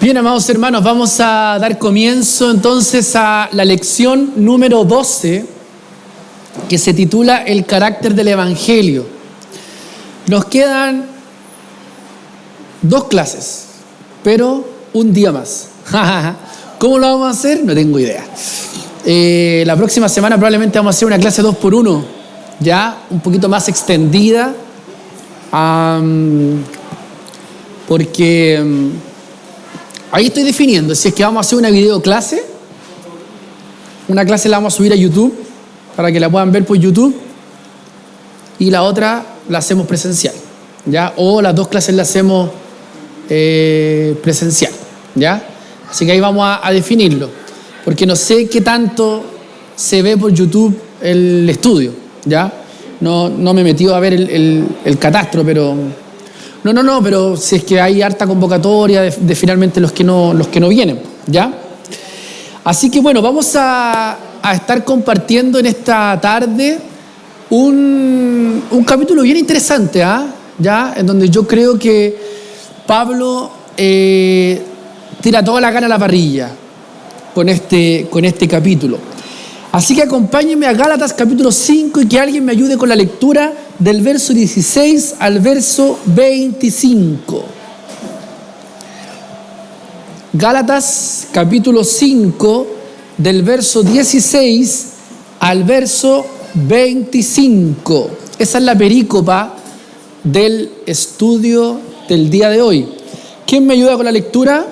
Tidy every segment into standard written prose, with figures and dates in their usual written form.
Bien, amados hermanos, vamos a dar comienzo entonces a la lección número 12, que se titula El carácter del Evangelio. Nos quedan 2 clases, pero un día más. ¿Cómo lo vamos a hacer? No tengo idea. La próxima semana probablemente vamos a hacer una clase 2x1, ya un poquito más extendida, porque ahí estoy definiendo si es que vamos a hacer una videoclase. Una clase la vamos a subir a YouTube para que la puedan ver por YouTube y la otra la hacemos presencial, ¿ya? O las 2 clases las hacemos presencial, ¿ya? Así que ahí vamos a definirlo, porque no sé qué tanto se ve por YouTube el estudio, ¿ya? No me he metido a ver el catastro, pero pero si es que hay harta convocatoria de finalmente los que no vienen, ¿ya? Así que bueno, vamos a estar compartiendo en esta tarde un capítulo bien interesante, ¿ya? En donde yo creo que Pablo tira toda la carne a la parrilla con este capítulo. Así que acompáñenme a Gálatas capítulo 5 y que alguien me ayude con la lectura del verso 16 al verso 25. Gálatas capítulo 5 del verso 16 al verso 25. Esa es la perícopa del estudio del día de hoy. ¿Quién me ayuda con la lectura?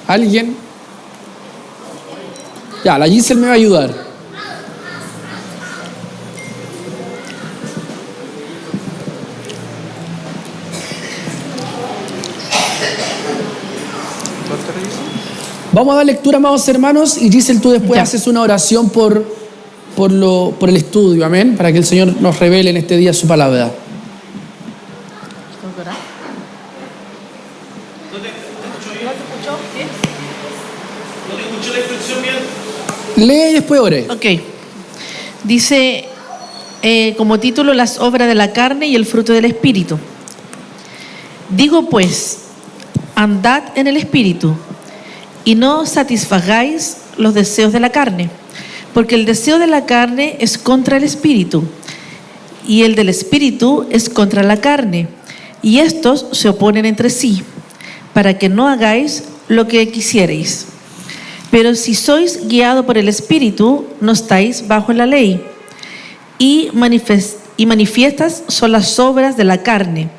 ¿Alguien? Ya, la Giselle me va a ayudar. Vamos a dar lectura, amados hermanos, y Giselle, tú después haces una oración por el estudio, amén, para que el Señor nos revele en este día su palabra. Lee y después ore. Ok. Dice como título las obras de la carne y el fruto del Espíritu. Digo pues, andad en el Espíritu y no satisfagáis los deseos de la carne, porque el deseo de la carne es contra el Espíritu y el del Espíritu es contra la carne, y estos se oponen entre sí, para que no hagáis lo que quisierais. Pero si sois guiados por el Espíritu, no estáis bajo la ley. Y manifiestas son las obras de la carne,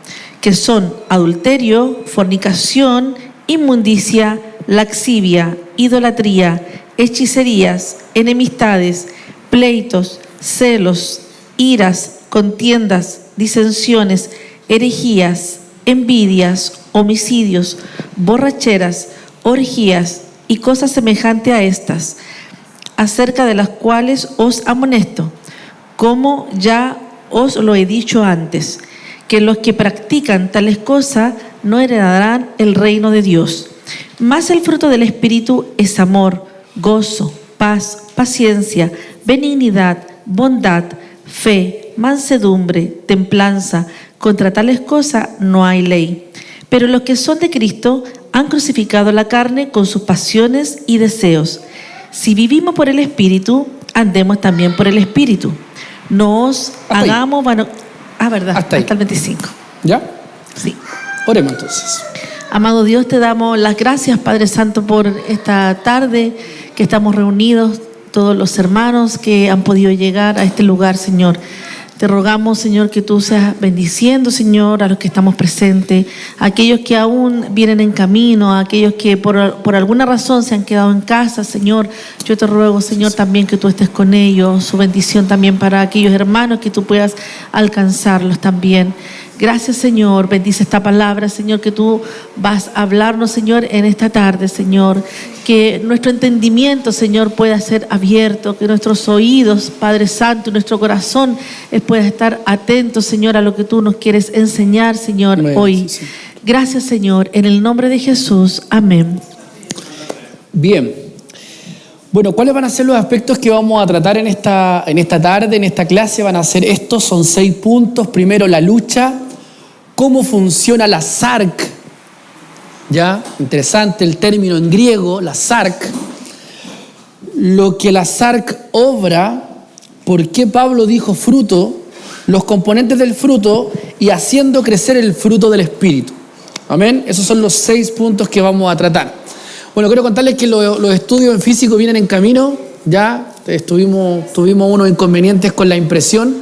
que son adulterio, fornicación, inmundicia, laxivia, idolatría, hechicerías, enemistades, pleitos, celos, iras, contiendas, disensiones, herejías, envidias, homicidios, borracheras, orgías y cosas semejantes a estas, acerca de las cuales os amonesto, como ya os lo he dicho antes, que los que practican tales cosas no heredarán el reino de Dios. Mas el fruto del Espíritu es amor, gozo, paz, paciencia, benignidad, bondad, fe, mansedumbre, templanza. Contra tales cosas no hay ley. Pero los que son de Cristo han crucificado la carne con sus pasiones y deseos. Si vivimos por el Espíritu, andemos también por el Espíritu. No os hagamos vano... ¿verdad? Hasta el 25. ¿Ya? Sí. Oremos entonces. Amado Dios, te damos las gracias, Padre Santo, por esta tarde que estamos reunidos, todos los hermanos que han podido llegar a este lugar, Señor. Te rogamos, Señor, que tú seas bendiciendo, Señor, a los que estamos presentes, a aquellos que aún vienen en camino, a aquellos que por alguna razón se han quedado en casa, Señor. Yo te ruego, Señor, también que tú estés con ellos, su bendición también para aquellos hermanos, que tú puedas alcanzarlos también. Gracias, Señor. Bendice esta palabra, Señor, que tú vas a hablarnos, Señor, en esta tarde, Señor. Que nuestro entendimiento, Señor, pueda ser abierto, que nuestros oídos, Padre Santo, y nuestro corazón pueda estar atentos, Señor, a lo que tú nos quieres enseñar, Señor, hoy. Sí. Gracias, Señor. En el nombre de Jesús. Amén. Bien. Bueno, ¿cuáles van a ser los aspectos que vamos a tratar en esta tarde, en esta clase? Van a ser estos, son 6 puntos. Primero, la lucha. Cómo funciona la SARC ¿ya? Interesante el término en griego, la sarc. Lo que la sarc obra, por qué Pablo dijo fruto, los componentes del fruto y haciendo crecer el fruto del Espíritu. Amén. Esos son los 6 puntos que vamos a tratar. Bueno, quiero contarles que los estudios en físico vienen en camino. Ya tuvimos unos inconvenientes con la impresión,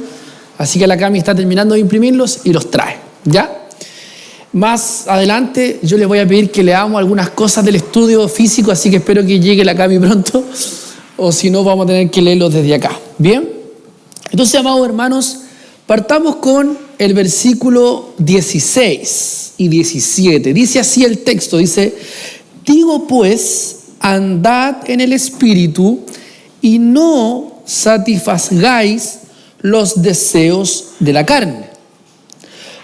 así que la Cami está terminando de imprimirlos y los trae. ¿Ya? Más adelante yo les voy a pedir que leamos algunas cosas del estudio físico, así que espero que llegue la Cami pronto, o si no vamos a tener que leerlos desde acá. ¿Bien? Entonces, amados hermanos, partamos con el versículo 16 y 17. Dice así el texto, dice: digo pues, andad en el Espíritu y no satisfagáis los deseos de la carne.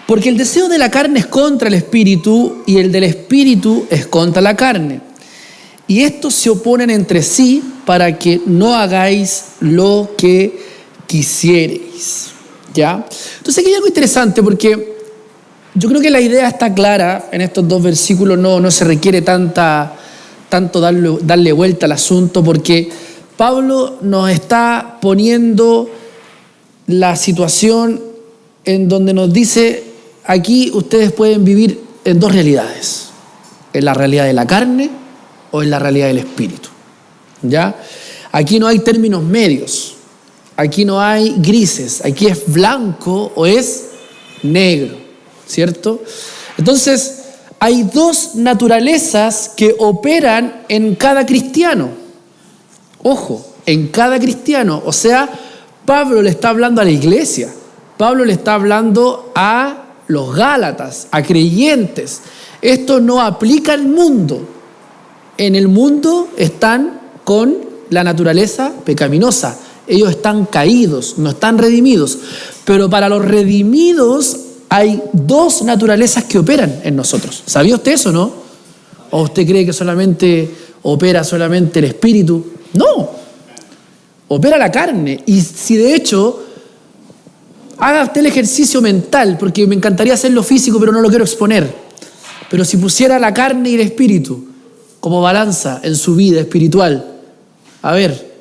Porque el deseo de la carne es contra el Espíritu y el del Espíritu es contra la carne. Y estos se oponen entre sí para que no hagáis lo que quisiereis. ¿Ya? Entonces aquí hay algo interesante porque yo creo que la idea está clara en estos 2 versículos, no se requiere tanto darle vuelta al asunto, porque Pablo nos está poniendo la situación en donde nos dice: aquí ustedes pueden vivir en 2 realidades, en la realidad de la carne o en la realidad del Espíritu. ¿Ya? Aquí no hay términos medios, aquí no hay grises, aquí es blanco o es negro, ¿cierto? Entonces, hay 2 naturalezas que operan en cada cristiano. Ojo, en cada cristiano. O sea, Pablo le está hablando a la iglesia, Pablo le está hablando a los gálatas, a creyentes. Esto no aplica al mundo. En el mundo están con la naturaleza pecaminosa. Ellos están caídos, no están redimidos. Pero para los redimidos hay 2 naturalezas que operan en nosotros. ¿Sabía usted eso, no? ¿O usted cree que opera solamente el Espíritu? No. Opera la carne. Y si de hecho, haga usted el ejercicio mental, porque me encantaría hacerlo físico, pero no lo quiero exponer. Pero si pusiera la carne y el Espíritu como balanza en su vida espiritual, a ver,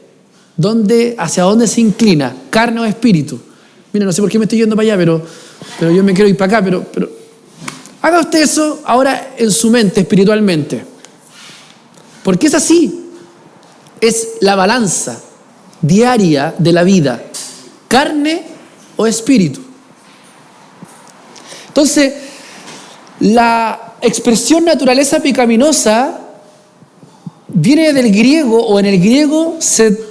¿hacia dónde se inclina? ¿Carne o espíritu? Mira, no sé por qué me estoy yendo para allá, pero yo me quiero ir para acá, pero haga usted eso ahora en su mente, espiritualmente. Porque es así. Es la balanza diaria de la vida. ¿Carne o espíritu? Entonces, la expresión naturaleza pecaminosa viene del griego, o en el griego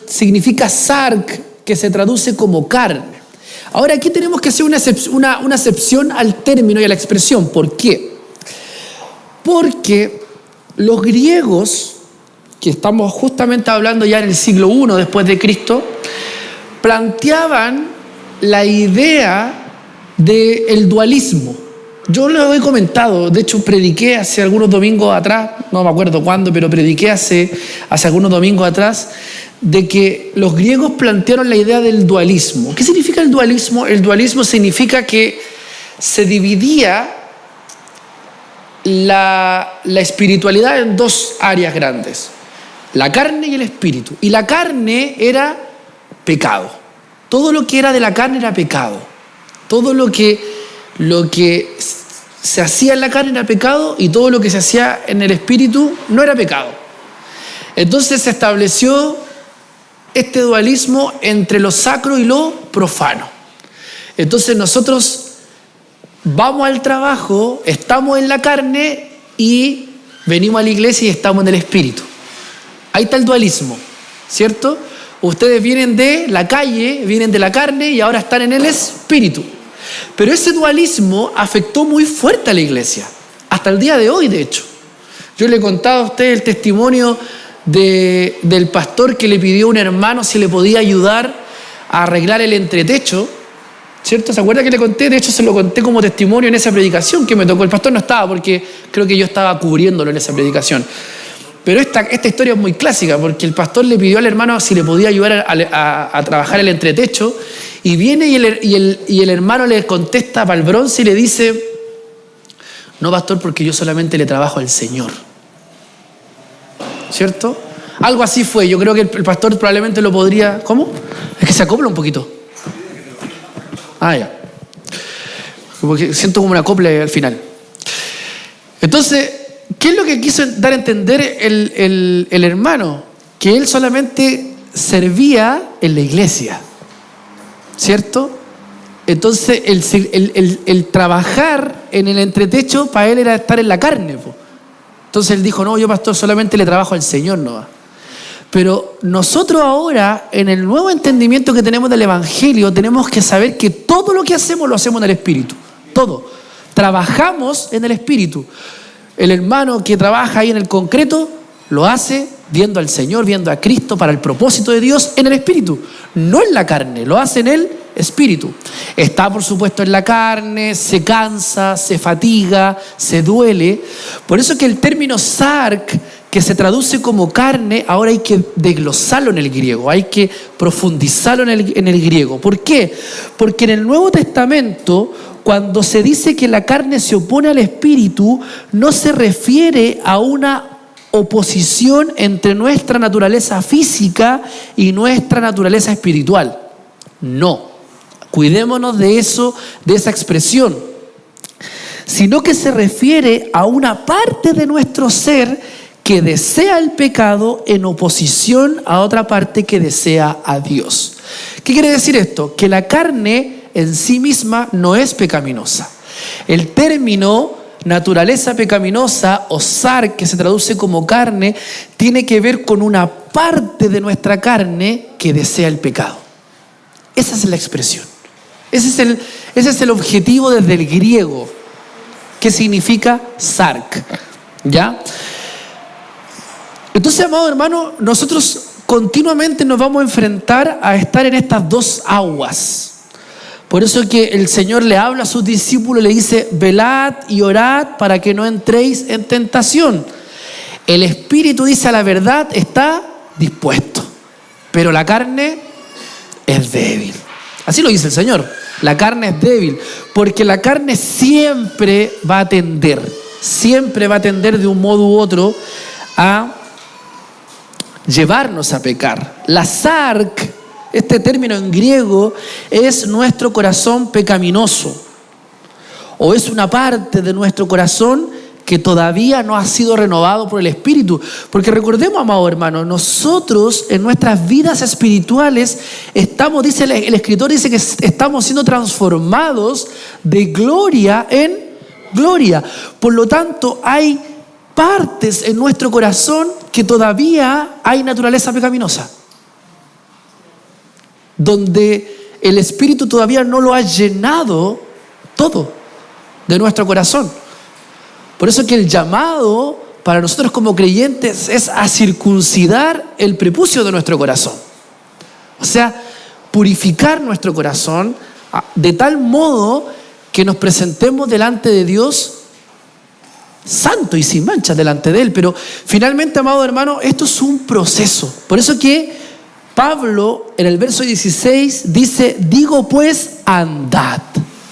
significa sark, que se traduce como carne. Ahora aquí tenemos que hacer una excepción al término y a la expresión. ¿Por qué? Porque los griegos, que estamos justamente hablando ya en el siglo I después de Cristo, planteaban la idea del dualismo. Yo lo he comentado, de hecho prediqué hace algunos domingos atrás, no me acuerdo cuándo, pero prediqué hace algunos domingos atrás, de que los griegos plantearon la idea del dualismo. ¿Qué significa el dualismo? El dualismo significa que se dividía la espiritualidad en 2 áreas grandes: la carne y el espíritu. Y la carne era pecado. Todo lo que era de la carne era pecado. Todo lo que se hacía en la carne era pecado, y todo lo que se hacía en el espíritu no era pecado. Entonces se estableció este dualismo entre lo sacro y lo profano. Entonces nosotros vamos al trabajo, estamos en la carne y venimos a la iglesia y estamos en el espíritu. Ahí está el dualismo, ¿cierto? Ustedes vienen de la calle, vienen de la carne y ahora están en el espíritu. Pero ese dualismo afectó muy fuerte a la iglesia, hasta el día de hoy, de hecho. Yo le he contado a usted el testimonio del pastor que le pidió a un hermano si le podía ayudar a arreglar el entretecho, ¿cierto? ¿Se acuerda que le conté? De hecho, se lo conté como testimonio en esa predicación que me tocó. El pastor no estaba porque creo que yo estaba cubriéndolo en esa predicación. Pero esta historia es muy clásica, porque el pastor le pidió al hermano si le podía ayudar a trabajar el entretecho, y viene y el hermano le contesta para el bronce y le dice: No, pastor, porque yo solamente le trabajo al Señor. ¿Cierto? Algo así fue. Yo creo que el pastor probablemente lo podría... ¿Cómo? Es que se acopla un poquito. Ah, ya. Porque siento como una acople al final. Entonces, ¿qué es lo que quiso dar a entender el hermano? Que él solamente servía en la iglesia. ¿Cierto? Entonces, el trabajar en el entretecho para él era estar en la carne. Entonces él dijo, no, yo pastor solamente le trabajo al Señor, no. Pero nosotros ahora, en el nuevo entendimiento que tenemos del Evangelio, tenemos que saber que todo lo que hacemos lo hacemos en el Espíritu. Todo. Trabajamos en el Espíritu. El hermano que trabaja ahí en el concreto lo hace viendo al Señor, viendo a Cristo para el propósito de Dios en el Espíritu. No en la carne, lo hace en el Espíritu. Está, por supuesto, en la carne, se cansa, se fatiga, se duele. Por eso que el término sark, que se traduce como carne, ahora hay que desglosarlo en el griego, hay que profundizarlo en el griego. ¿Por qué? Porque en el Nuevo Testamento, cuando se dice que la carne se opone al Espíritu, no se refiere a una oposición entre nuestra naturaleza física y nuestra naturaleza espiritual. No. Cuidémonos de eso, de esa expresión. Sino que se refiere a una parte de nuestro ser que desea el pecado en oposición a otra parte que desea a Dios. ¿Qué quiere decir esto? Que la carne en sí misma no es pecaminosa. El término naturaleza pecaminosa o sark, que se traduce como carne, tiene que ver con una parte de nuestra carne que desea el pecado. Esa es la expresión. Ese es el objetivo desde el griego. ¿Qué significa sark? ¿Ya? Entonces, amado hermano, nosotros continuamente nos vamos a enfrentar a estar en estas dos aguas. Por eso que el Señor le habla a sus discípulos y le dice, velad y orad para que no entréis en tentación. El espíritu, dice a la verdad, está dispuesto, pero la carne es débil. Así lo dice el Señor, la carne es débil, porque la carne siempre va a tender de un modo u otro a llevarnos a pecar. La sark, este término en griego, es nuestro corazón pecaminoso, o es una parte de nuestro corazón que todavía no ha sido renovado por el Espíritu. Porque recordemos, amado hermano, nosotros en nuestras vidas espirituales estamos, dice el escritor, dice que estamos siendo transformados de gloria en gloria. Por lo tanto, hay partes en nuestro corazón que todavía hay naturaleza pecaminosa, donde el Espíritu todavía no lo ha llenado todo de nuestro corazón. Por eso que el llamado para nosotros como creyentes es a circuncidar el prepucio de nuestro corazón. O sea, purificar nuestro corazón de tal modo que nos presentemos delante de Dios santo y sin mancha delante de Él. Pero finalmente, amado hermano, esto es un proceso. Por eso que Pablo en el verso 16 dice, digo pues, andad.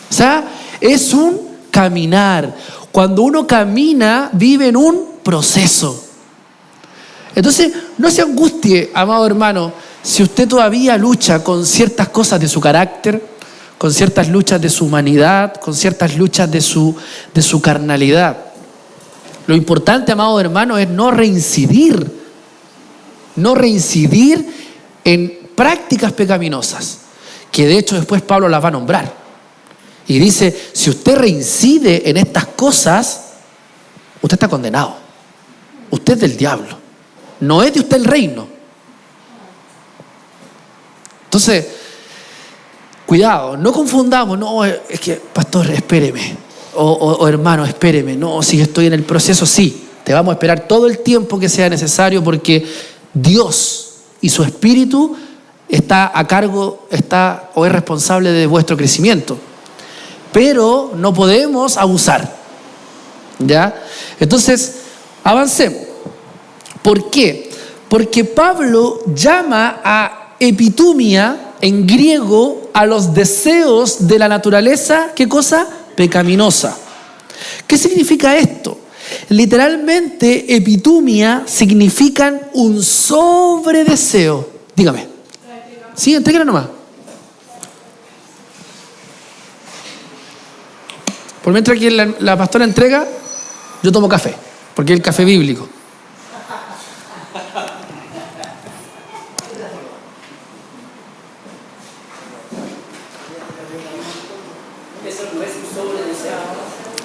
O sea, es un caminar. Cuando uno camina, vive en un proceso. Entonces, no se angustie, amado hermano, si usted todavía lucha con ciertas cosas de su carácter, con ciertas luchas de su humanidad, con ciertas luchas de su carnalidad. Lo importante, amado hermano, es no reincidir en prácticas pecaminosas, que de hecho después Pablo las va a nombrar. Y dice, si usted reincide en estas cosas, usted está condenado. Usted es del diablo. No es de usted el reino. Entonces, cuidado, no confundamos. No, es que, pastor, espéreme. O hermano, espéreme. No, si estoy en el proceso, sí. Te vamos a esperar todo el tiempo que sea necesario, porque Dios y su Espíritu está a cargo, está o es responsable de vuestro crecimiento. Pero no podemos abusar. ¿Ya? Entonces, avancemos. ¿Por qué? Porque Pablo llama a epitumia en griego a los deseos de la naturaleza, ¿qué cosa? Pecaminosa. ¿Qué significa esto? Literalmente, epitumia significan un sobredeseo. Dígame. Sí, entrégala nomás. Por mientras que la pastora entrega, yo tomo café, porque es el café bíblico.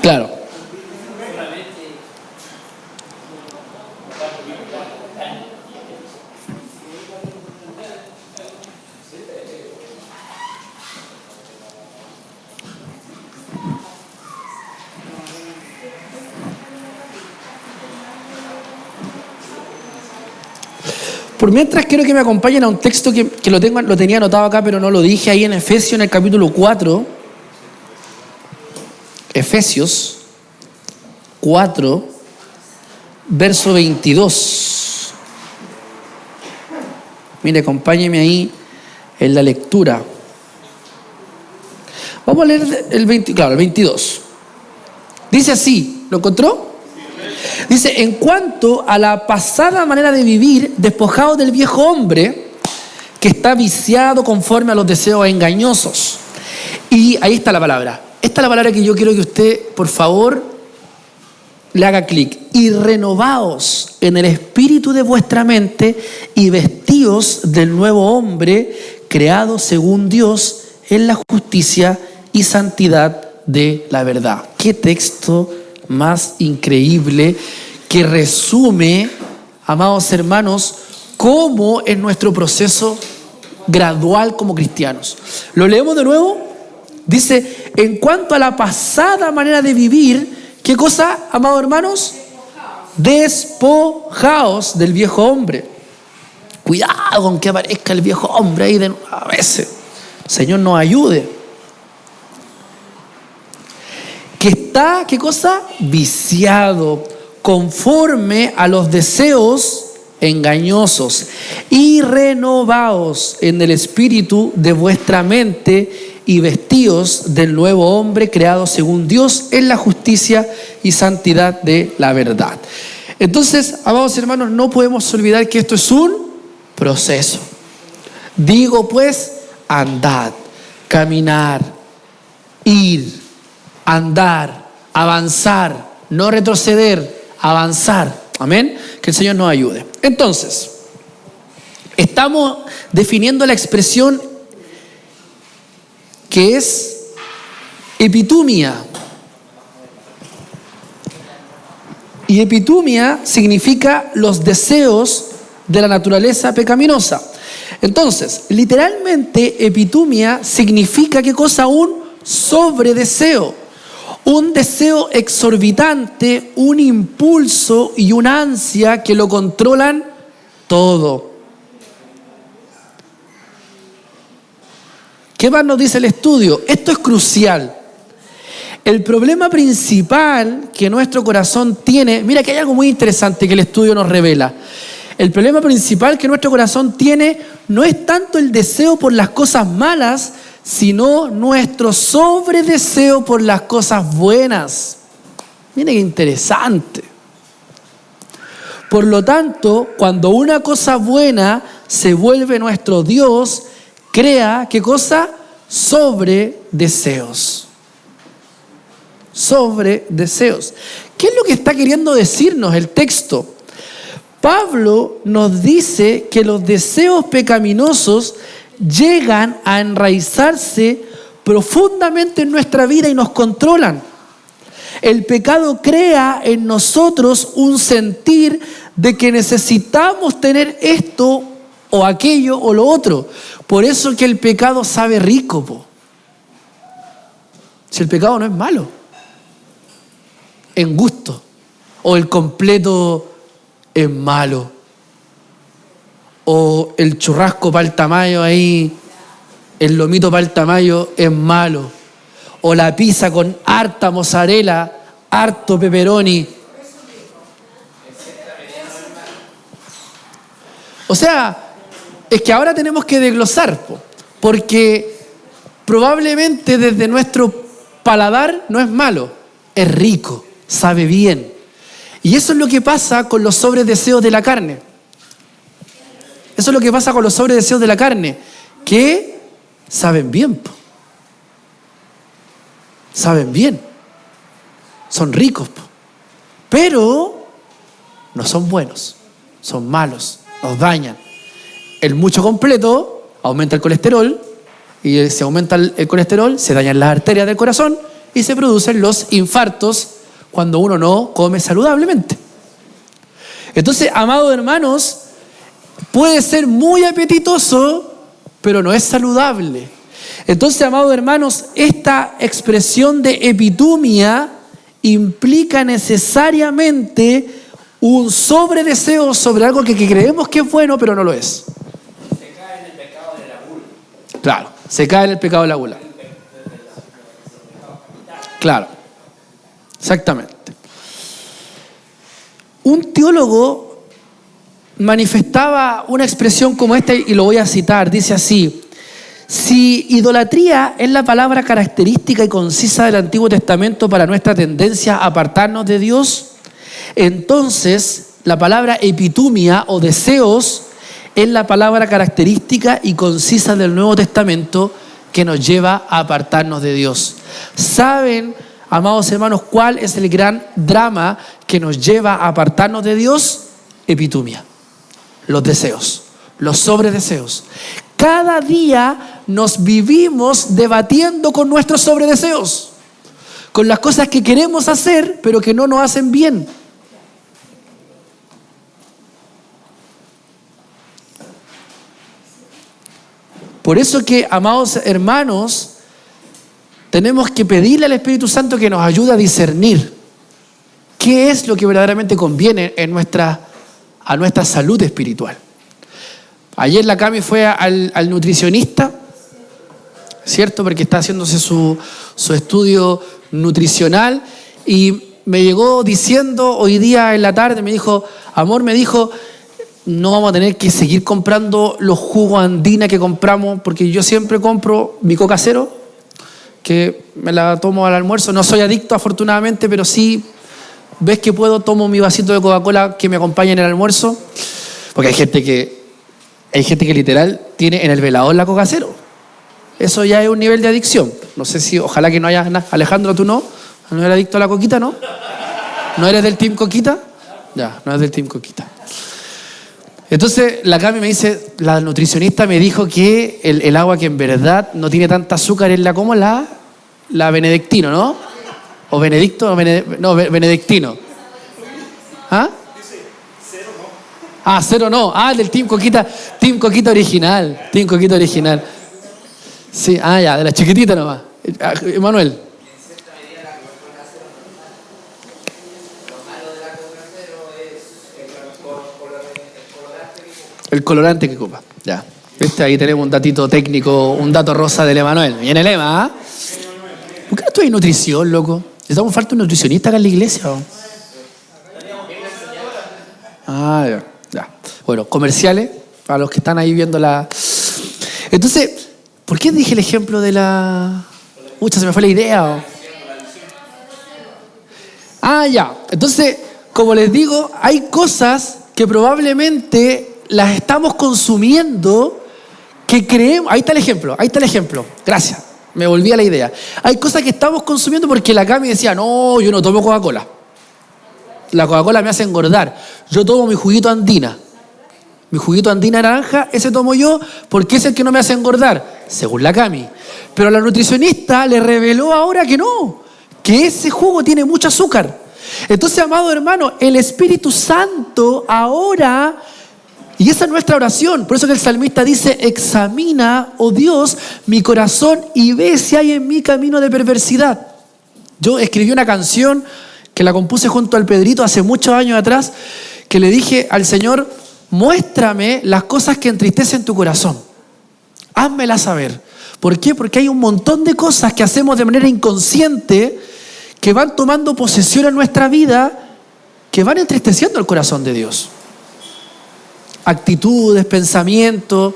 Claro. Por mientras quiero que me acompañen a un texto que lo tenía anotado acá, pero no lo dije, ahí en Efesios, en el capítulo 4. Efesios 4, verso 22. Mire, acompáñeme ahí en la lectura. Vamos a leer el 22. Dice así, ¿lo encontró? Dice, en cuanto a la pasada manera de vivir, despojados del viejo hombre, que está viciado conforme a los deseos engañosos. Y ahí está la palabra. Esta es la palabra que yo quiero que usted, por favor, le haga clic. Y renovaos en el espíritu de vuestra mente y vestíos del nuevo hombre, creado según Dios en la justicia y santidad de la verdad. Qué texto más increíble que resume, amados hermanos, cómo es nuestro proceso gradual como cristianos. ¿Lo leemos de nuevo? Dice, en cuanto a la pasada manera de vivir, ¿qué cosa, amados hermanos? Despojaos del viejo hombre. Cuidado con que aparezca el viejo hombre ahí a veces. Señor nos ayude. Que está, ¿qué cosa? Viciado, conforme a los deseos engañosos. Y renovaos en el espíritu de vuestra mente y vestíos del nuevo hombre creado según Dios en la justicia y santidad de la verdad. Entonces, amados hermanos, no podemos olvidar que esto es un proceso. Digo pues, andad, caminar, ir, andar, avanzar, no retroceder, avanzar. Amén. Que el Señor nos ayude. Entonces, estamos definiendo la expresión que es epitumia. Y epitumia significa los deseos de la naturaleza pecaminosa. Entonces, literalmente, epitumia significa ¿qué cosa? Un sobredeseo. Un deseo exorbitante, un impulso y una ansia que lo controlan todo. ¿Qué más nos dice el estudio? Esto es crucial. El problema principal que nuestro corazón tiene, mira que hay algo muy interesante que el estudio nos revela. El problema principal que nuestro corazón tiene no es tanto el deseo por las cosas malas, sino nuestro sobredeseo por las cosas buenas. Mira qué interesante. Por lo tanto, cuando una cosa buena se vuelve nuestro Dios, crea, ¿qué cosa? Sobredeseos. Sobredeseos. ¿Qué es lo que está queriendo decirnos el texto? Pablo nos dice que los deseos pecaminosos llegan a enraizarse profundamente en nuestra vida y nos controlan. El pecado crea en nosotros un sentir de que necesitamos tener esto o aquello o lo otro. Por eso que el pecado sabe rico, po. Si el pecado no es malo, en gusto, o el completo es malo, o el churrasco para el tamaño ahí, el lomito para el tamaño es malo, o la pizza con harta mozzarella, harto pepperoni. O sea, es que ahora tenemos que desglosar, porque probablemente desde nuestro paladar no es malo, es rico, sabe bien. Y eso es lo que pasa con los sobredeseos de la carne. Eso es lo que pasa con los sobredeseos de la carne, que saben bien. Saben bien. Son ricos, pero no son buenos. Son malos, nos dañan. El mucho completo aumenta el colesterol, y si aumenta el colesterol, se dañan las arterias del corazón y se producen los infartos cuando uno no come saludablemente. Entonces, amados hermanos, puede ser muy apetitoso, pero no es saludable. Entonces, amados hermanos, esta expresión de epitumia implica necesariamente un sobredeseo sobre algo que creemos que es bueno, pero no lo es. Se cae en el pecado de la gula. Claro, se cae en el pecado de la gula. Claro, exactamente. Un teólogo manifestaba una expresión como esta y lo voy a citar. Dice así: si idolatría es la palabra característica y concisa del Antiguo Testamento para nuestra tendencia a apartarnos de Dios, entonces la palabra epitumia o deseos es la palabra característica y concisa del Nuevo Testamento que nos lleva a apartarnos de Dios. ¿Saben, amados hermanos, cuál es el gran drama que nos lleva a apartarnos de Dios? Epitumia. Los deseos, los sobredeseos. Cada día nos vivimos debatiendo con nuestros sobredeseos, con las cosas que queremos hacer, pero que no nos hacen bien. Por eso que, amados hermanos, tenemos que pedirle al Espíritu Santo que nos ayude a discernir qué es lo que verdaderamente conviene a nuestra salud espiritual. Ayer la Cami fue al nutricionista, ¿cierto? Porque está haciéndose su estudio nutricional, y me llegó diciendo hoy día en la tarde, me dijo, amor, no vamos a tener que seguir comprando los jugos Andina que compramos, porque yo siempre compro mi Coca Cero, que me la tomo al almuerzo. No soy adicto, afortunadamente, pero sí, ves que puedo, tomo mi vasito de Coca-Cola que me acompaña en el almuerzo, porque hay gente que literal tiene en el velador la Coca Cero. Eso ya es un nivel de adicción. No sé si, ojalá que no haya. Alejandro, ¿tú no eres adicto a la coquita, no? ¿No eres del team coquita? Ya, no eres del team coquita. Entonces la Cami me dice, la nutricionista me dijo que el agua que en verdad no tiene tanta azúcar es la Benedictino, ¿no? O Benedicto, Benedictino. ¿Ah? Ah, cero no. Ah, del Team Coquita original. Team Coquita original. Sí, ya, de la chiquitita nomás. Emanuel. El colorante que ocupa. Ya. ¿Viste? Ahí tenemos un datito técnico, un dato rosa del Emanuel. Viene el Ema, ¿ah? ¿Por qué no estoy en nutrición, loco? Necesitamos falta un nutricionista acá en la iglesia, ¿o? Ya. Bueno, comerciales, para los que están ahí viendo la... Entonces, ¿por qué dije el ejemplo de la... se me fue la idea, ¿o? Ya. Entonces, como les digo, hay cosas que probablemente las estamos consumiendo que creemos... Ahí está el ejemplo. Gracias, me volví a la idea. Hay cosas que estamos consumiendo porque la Cami decía, no, yo no tomo Coca-Cola. La Coca-Cola me hace engordar. Yo tomo mi juguito Andina. Mi juguito Andina naranja, ese tomo yo porque es el que no me hace engordar, según la Cami. Pero la nutricionista le reveló ahora que no, que ese jugo tiene mucho azúcar. Entonces, amado hermano, el Espíritu Santo ahora, y esa es nuestra oración, por eso que el salmista dice, examina, oh Dios, mi corazón y ve si hay en mí camino de perversidad. Yo escribí una canción que la compuse junto al Pedrito hace muchos años atrás, que le dije al Señor, muéstrame las cosas que entristecen tu corazón. Házmelas saber. ¿Por qué? Porque hay un montón de cosas que hacemos de manera inconsciente que van tomando posesión en nuestra vida, que van entristeciendo el corazón de Dios. Actitudes, pensamientos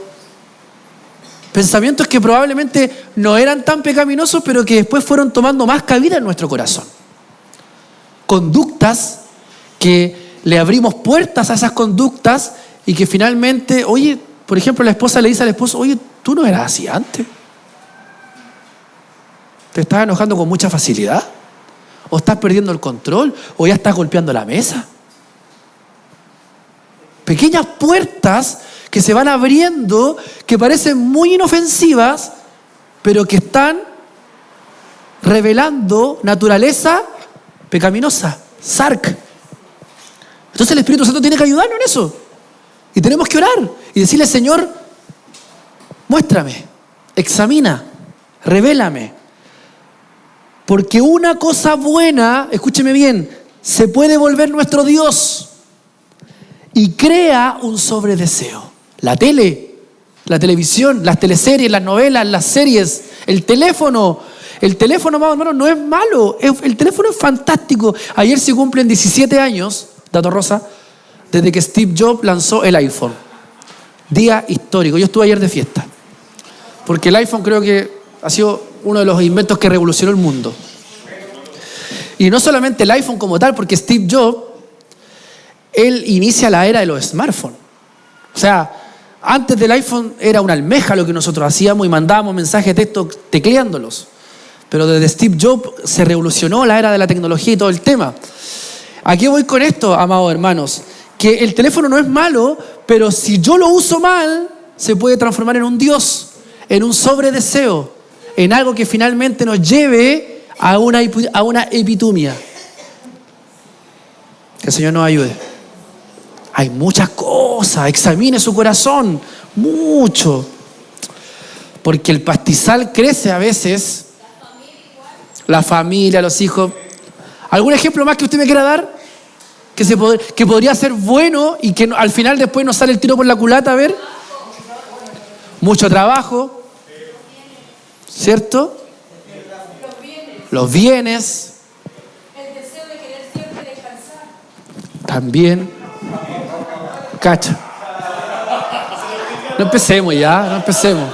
que probablemente no eran tan pecaminosos, pero que después fueron tomando más cabida en nuestro corazón. conductas, que le abrimos puertas a esas conductas y que finalmente, oye, por ejemplo, la esposa le dice al esposo, oye, tú no eras así antes. ¿Te estás enojando con mucha facilidad? ¿O estás perdiendo el control? ¿O ya estás golpeando la mesa? Pequeñas puertas que se van abriendo, que parecen muy inofensivas, pero que están revelando naturaleza pecaminosa, sarc. Entonces el Espíritu Santo tiene que ayudarnos en eso. Y tenemos que orar y decirle, Señor, muéstrame, examina, revélame. Porque una cosa buena, escúcheme bien, se puede volver nuestro Dios y crea un sobredeseo. La tele, la televisión, las teleseries, las novelas, las series, el teléfono. El teléfono, más o menos, no es malo. El teléfono es fantástico. Ayer se cumplen 17 años, dato rosa, desde que Steve Jobs lanzó el iPhone. Día histórico. Yo estuve ayer de fiesta. Porque el iPhone creo que ha sido uno de los inventos que revolucionó el mundo. Y no solamente el iPhone como tal, porque Steve Jobs, él inicia la era de los smartphones. O sea, antes del iPhone era una almeja lo que nosotros hacíamos y mandábamos mensajes de texto tecleándolos. Pero desde Steve Jobs se revolucionó la era de la tecnología y todo el tema. ¿A qué voy con esto, amados hermanos? Que el teléfono no es malo, pero si yo lo uso mal, se puede transformar en un Dios, en un sobredeseo, en algo que finalmente nos lleve a una epitumia. Que el Señor nos ayude. Hay muchas cosas, examine su corazón, mucho. Porque el pastizal crece a veces. La familia, los hijos. ¿Algún ejemplo más que usted me quiera dar? Que podría ser bueno y que al final después nos sale el tiro por la culata, a ver. Mucho trabajo. ¿Cierto? Los bienes. El deseo de querer siempre descansar. También. Cacha. No empecemos ya, no empecemos.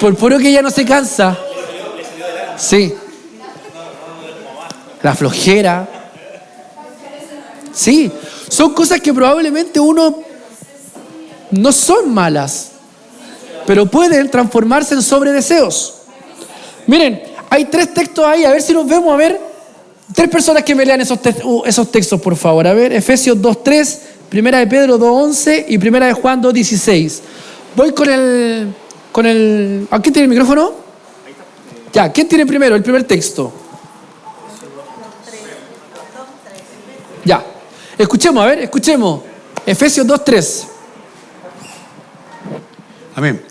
Por puro que ella no se cansa. Sí. La flojera. Sí, son cosas que probablemente uno no son malas, pero pueden transformarse en sobredeseos. Miren, hay 3 textos ahí, a ver si los vemos, a ver. 3 personas que me lean esos textos, por favor. A ver, Efesios 2:3, Primera de Pedro 2:11 y Primera de Juan 2:16. Voy con el... ¿A quién tiene el micrófono? Ya, ¿quién tiene primero el primer texto? Ya, escuchemos, a ver, escuchemos. Efesios 2:3. Amén.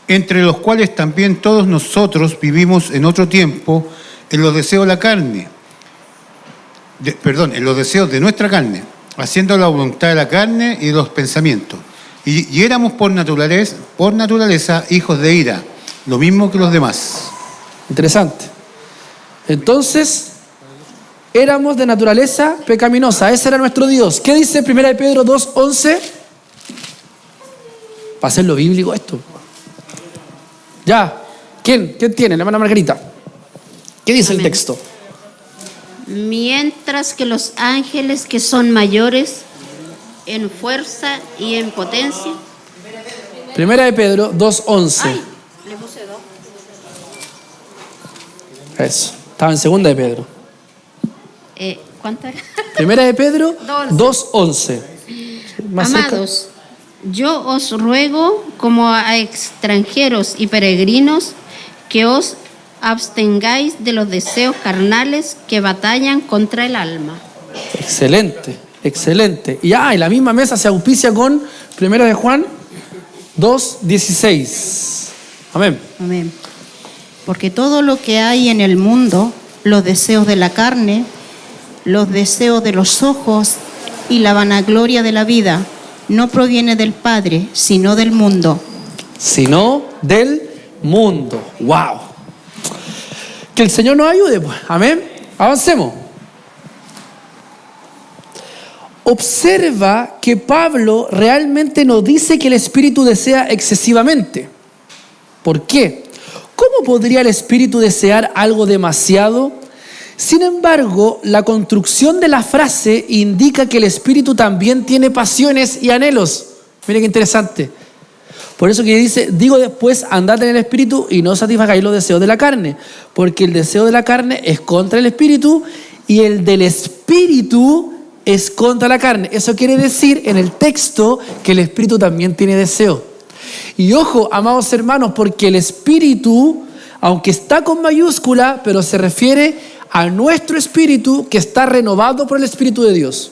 Entre los cuales también todos nosotros vivimos en otro tiempo en los deseos de la carne. En los deseos de nuestra carne, haciendo la voluntad de la carne y de los pensamientos. Y éramos por naturaleza hijos de ira, lo mismo que los demás. Interesante. Entonces, éramos de naturaleza pecaminosa. Ese era nuestro Dios. ¿Qué dice 1 Pedro 2:11? Para hacerlo bíblico esto. Ya. ¿Quién tiene? La hermana Margarita. ¿Qué dice el texto? Mientras que los ángeles que son mayores en fuerza y en potencia. 1 Pedro 2:11. Ay, le puse 2. Eso. Estaba en 2 de Pedro. ¿Cuánto era? 1 de Pedro 2:11. Amados, yo os ruego como a extranjeros y peregrinos que os abstengáis de los deseos carnales que batallan contra el alma. Excelente, excelente. Y la misma mesa se auspicia con 1 de Juan 2:16. Amén. Amén. Porque todo lo que hay en el mundo, los deseos de la carne, los deseos de los ojos y la vanagloria de la vida, no proviene del Padre, sino del mundo. Sino del mundo. ¡Wow! Que el Señor nos ayude, pues. Amén. Avancemos. Observa que Pablo realmente no dice que el Espíritu desea excesivamente. ¿Por qué? ¿Cómo podría el Espíritu desear algo demasiado Sin embargo, la construcción de la frase indica que el espíritu también tiene pasiones y anhelos. Miren qué interesante. Por eso que dice, digo después, andad en el espíritu y no satisfagáis los deseos de la carne, porque el deseo de la carne es contra el espíritu y el del espíritu es contra la carne. Eso quiere decir en el texto que el espíritu también tiene deseo. Y ojo, amados hermanos, porque el espíritu, aunque está con mayúscula, pero se refiere a nuestro espíritu que está renovado por el Espíritu de Dios.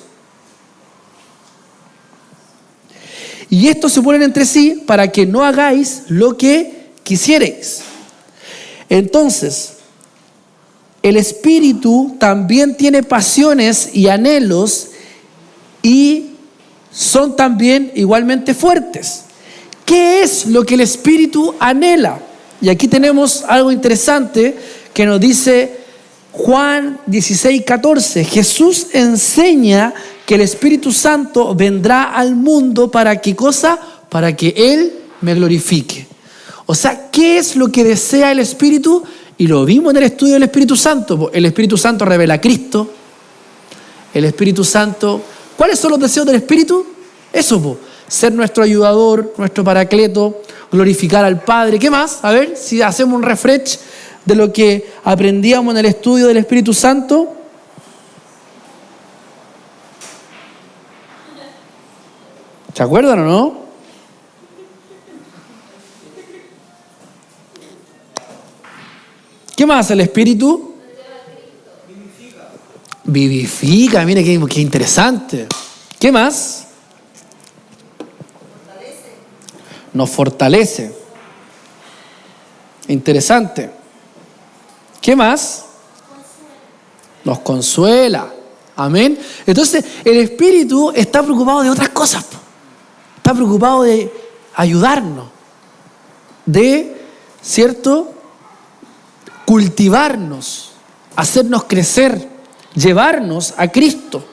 Y estos se oponen entre sí para que no hagáis lo que quisierais. Entonces, el espíritu también tiene pasiones y anhelos y son también igualmente fuertes. ¿Qué es lo que el espíritu anhela? Y aquí tenemos algo interesante que nos dice Juan 16:14. Jesús enseña que el Espíritu Santo vendrá al mundo ¿para qué cosa? Para que Él me glorifique. O sea, ¿qué es lo que desea el Espíritu? Y lo vimos en el estudio del Espíritu Santo. El Espíritu Santo revela a Cristo. El Espíritu Santo... ¿Cuáles son los deseos del Espíritu? Eso, ser nuestro ayudador, nuestro paracleto, glorificar al Padre. ¿Qué más? A ver, si hacemos un refresh de lo que aprendíamos en el estudio del Espíritu Santo. ¿Se acuerdan o no? ¿Qué más hace el Espíritu? Vivifica, mire qué interesante. ¿Qué más? Nos fortalece. Interesante. ¿Qué más? Nos consuela. Amén. Entonces, el Espíritu está preocupado de otras cosas. Está preocupado de ayudarnos, de, ¿cierto?, cultivarnos, hacernos crecer, llevarnos a Cristo,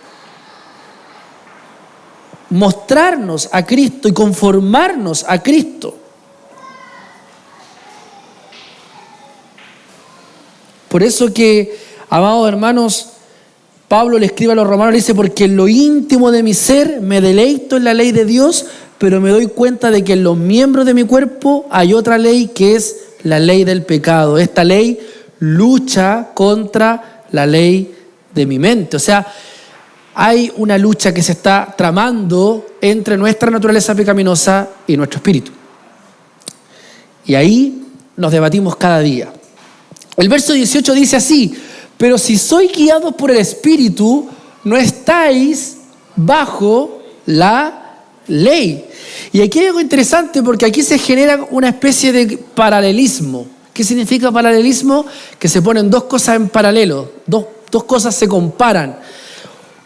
mostrarnos a Cristo y conformarnos a Cristo. Por eso que, amados hermanos, Pablo le escribe a los romanos, le dice, porque en lo íntimo de mi ser me deleito en la ley de Dios, pero me doy cuenta de que en los miembros de mi cuerpo hay otra ley que es la ley del pecado. Esta ley lucha contra la ley de mi mente. O sea, hay una lucha que se está tramando entre nuestra naturaleza pecaminosa y nuestro espíritu. Y ahí nos debatimos cada día. El verso 18 dice así: pero si sois guiados por el Espíritu, no estáis bajo la ley. Y aquí hay algo interesante porque aquí se genera una especie de paralelismo. ¿Qué significa paralelismo? Que se ponen dos cosas en paralelo, dos cosas se comparan.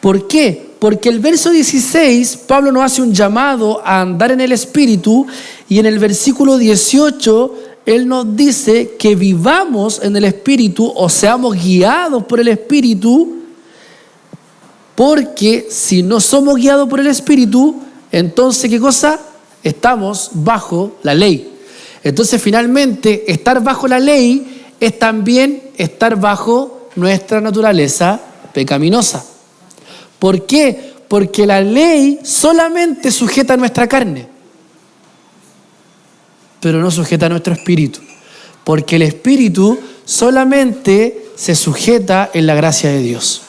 ¿Por qué? Porque el verso 16, Pablo nos hace un llamado a andar en el Espíritu, y en el versículo 18, él nos dice que vivamos en el Espíritu o seamos guiados por el Espíritu, porque si no somos guiados por el Espíritu, entonces, ¿qué cosa? Estamos bajo la ley. Entonces, finalmente, estar bajo la ley es también estar bajo nuestra naturaleza pecaminosa. ¿Por qué? Porque la ley solamente sujeta a nuestra carne, pero no sujeta a nuestro espíritu. Porque el espíritu solamente se sujeta en la gracia de Dios.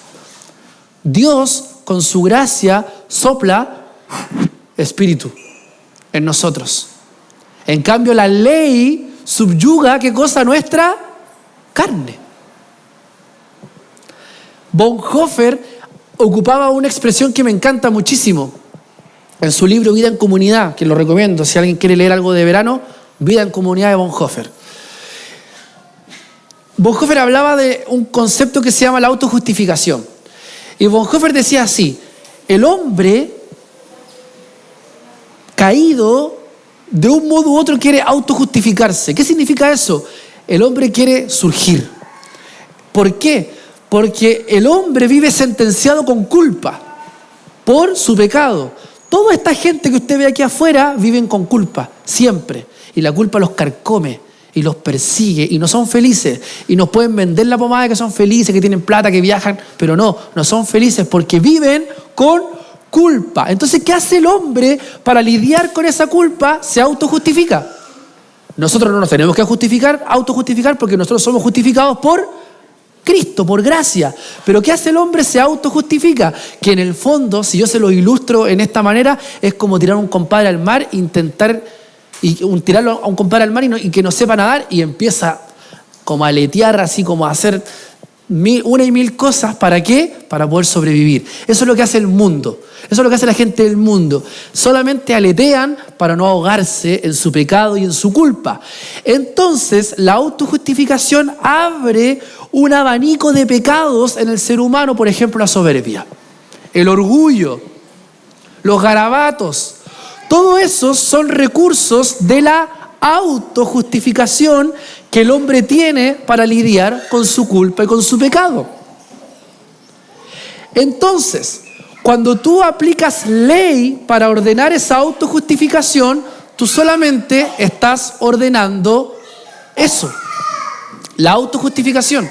Dios, con su gracia, sopla espíritu en nosotros. En cambio, la ley subyuga, ¿qué cosa? Nuestra carne. Bonhoeffer ocupaba una expresión que me encanta muchísimo en su libro Vida en Comunidad, que lo recomiendo si alguien quiere leer algo de verano. Vida en Comunidad de Bonhoeffer. Bonhoeffer hablaba de un concepto que se llama la autojustificación. Y Bonhoeffer decía así: el hombre caído de un modo u otro quiere autojustificarse. ¿Qué significa eso? El hombre quiere surgir. ¿Por qué? Porque el hombre vive sentenciado con culpa por su pecado. Toda esta gente que usted ve aquí afuera viven con culpa, siempre. Y la culpa los carcome y los persigue y no son felices. Y nos pueden vender la pomada que son felices, que tienen plata, que viajan, pero no son felices porque viven con culpa. Entonces, ¿qué hace el hombre para lidiar con esa culpa? Se autojustifica. Nosotros no nos tenemos que autojustificar porque nosotros somos justificados por Cristo, por gracia. Pero ¿qué hace el hombre? Se autojustifica. Que en el fondo, si yo se lo ilustro en esta manera, es como tirar a un compadre al mar, tirarlo a un compadre al mar y que no sepa nadar y empieza como a aletear, así como a hacer una y mil cosas. ¿Para qué? Para poder sobrevivir. Eso es lo que hace el mundo. Eso es lo que hace la gente del mundo. Solamente aletean para no ahogarse en su pecado y en su culpa. Entonces, la autojustificación abre un abanico de pecados en el ser humano. Por ejemplo, la soberbia, el orgullo, los garabatos. Todo eso son recursos de la autojustificación que el hombre tiene para lidiar con su culpa y con su pecado. Entonces, cuando tú aplicas ley para ordenar esa autojustificación, tú solamente estás ordenando eso, la autojustificación.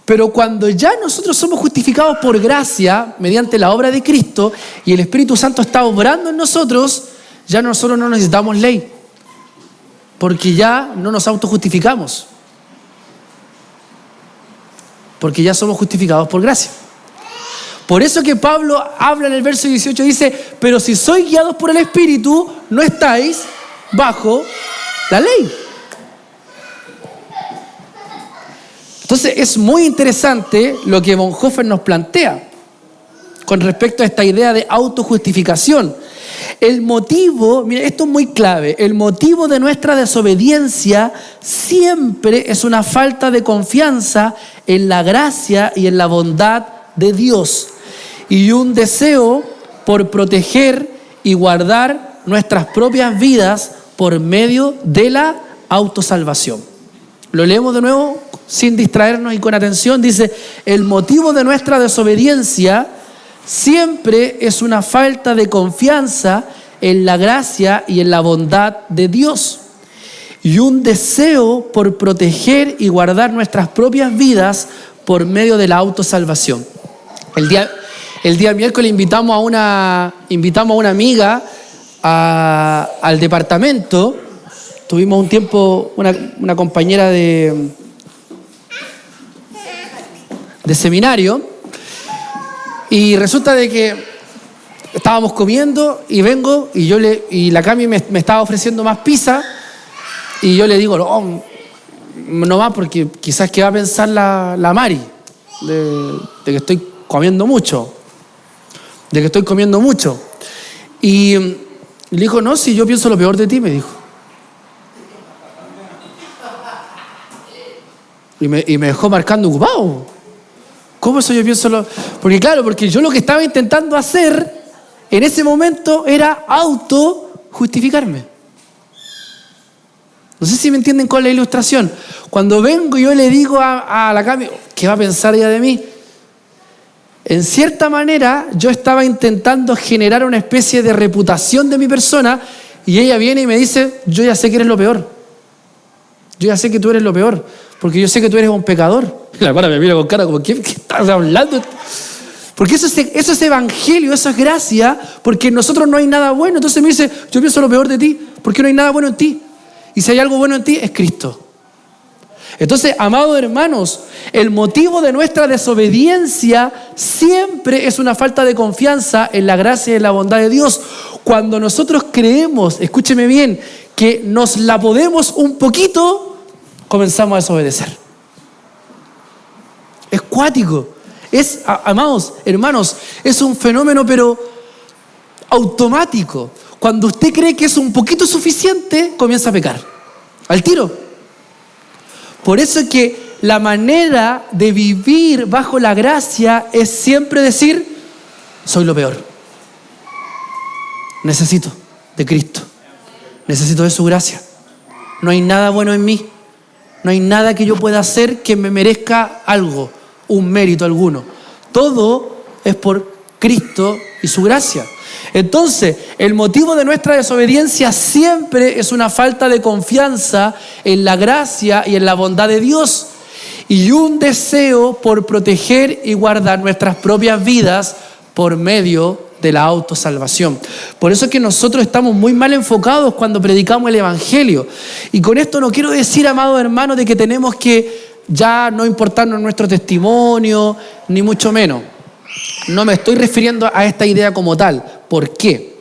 Pero cuando ya nosotros somos justificados por gracia, mediante la obra de Cristo, y el Espíritu Santo está obrando en nosotros, ya nosotros no necesitamos ley, porque ya no nos autojustificamos, porque ya somos justificados por gracia. Por eso que Pablo habla en el verso 18, dice, pero si sois guiados por el Espíritu, no estáis bajo la ley. Entonces es muy interesante lo que Bonhoeffer nos plantea con respecto a esta idea de autojustificación. El motivo, mira, esto es muy clave, el motivo de nuestra desobediencia siempre es una falta de confianza en la gracia y en la bondad de Dios y un deseo por proteger y guardar nuestras propias vidas por medio de la autosalvación. Lo leemos de nuevo sin distraernos y con atención. Dice, el motivo de nuestra desobediencia siempre es una falta de confianza en la gracia y en la bondad de Dios y un deseo por proteger y guardar nuestras propias vidas por medio de la autosalvación. El día miércoles invitamos a una amiga al departamento. Tuvimos un tiempo una compañera de seminario y resulta de que estábamos comiendo y vengo y la Cami me estaba ofreciendo más pizza y yo le digo, no más porque quizás que va a pensar la Mari de que estoy comiendo mucho, y le dijo, no, si yo pienso lo peor de ti, me dijo. Y me dejó marcando ocupado. ¿Cómo eso yo pienso lo...? Porque yo lo que estaba intentando hacer en ese momento era autojustificarme. No sé si me entienden con la ilustración. Cuando vengo yo le digo a la Cami, ¿qué va a pensar ella de mí? En cierta manera yo estaba intentando generar una especie de reputación de mi persona y ella viene y me dice, yo ya sé que eres lo peor. Yo ya sé que tú eres lo peor, porque yo sé que tú eres un pecador. Y la hermana me mira con cara como, ¿qué estás hablando? Porque eso es evangelio, eso es gracia, porque en nosotros no hay nada bueno. Entonces me dice, yo pienso lo peor de ti, porque no hay nada bueno en ti. Y si hay algo bueno en ti, es Cristo. Entonces, amados hermanos, el motivo de nuestra desobediencia siempre es una falta de confianza en la gracia y en la bondad de Dios. Cuando nosotros creemos, escúcheme bien, que nos la podemos un poquito, comenzamos a desobedecer. Es cuático. Amados hermanos, es un fenómeno pero automático. Cuando usted cree que es un poquito suficiente, comienza a pecar. Al tiro. Por eso es que la manera de vivir bajo la gracia es siempre decir, soy lo peor. Necesito de Cristo. Necesito de su gracia. No hay nada bueno en mí. No hay nada que yo pueda hacer que me merezca algo, un mérito alguno. Todo es por Cristo y su gracia. Entonces, el motivo de nuestra desobediencia siempre es una falta de confianza en la gracia y en la bondad de Dios, y un deseo por proteger y guardar nuestras propias vidas por medio de la autosalvación. Por eso es que nosotros estamos muy mal enfocados cuando predicamos el Evangelio. Y con esto no quiero decir, amados hermanos, de que tenemos que ya no importarnos nuestro testimonio, ni mucho menos. No me estoy refiriendo a esta idea como tal. ¿Por qué?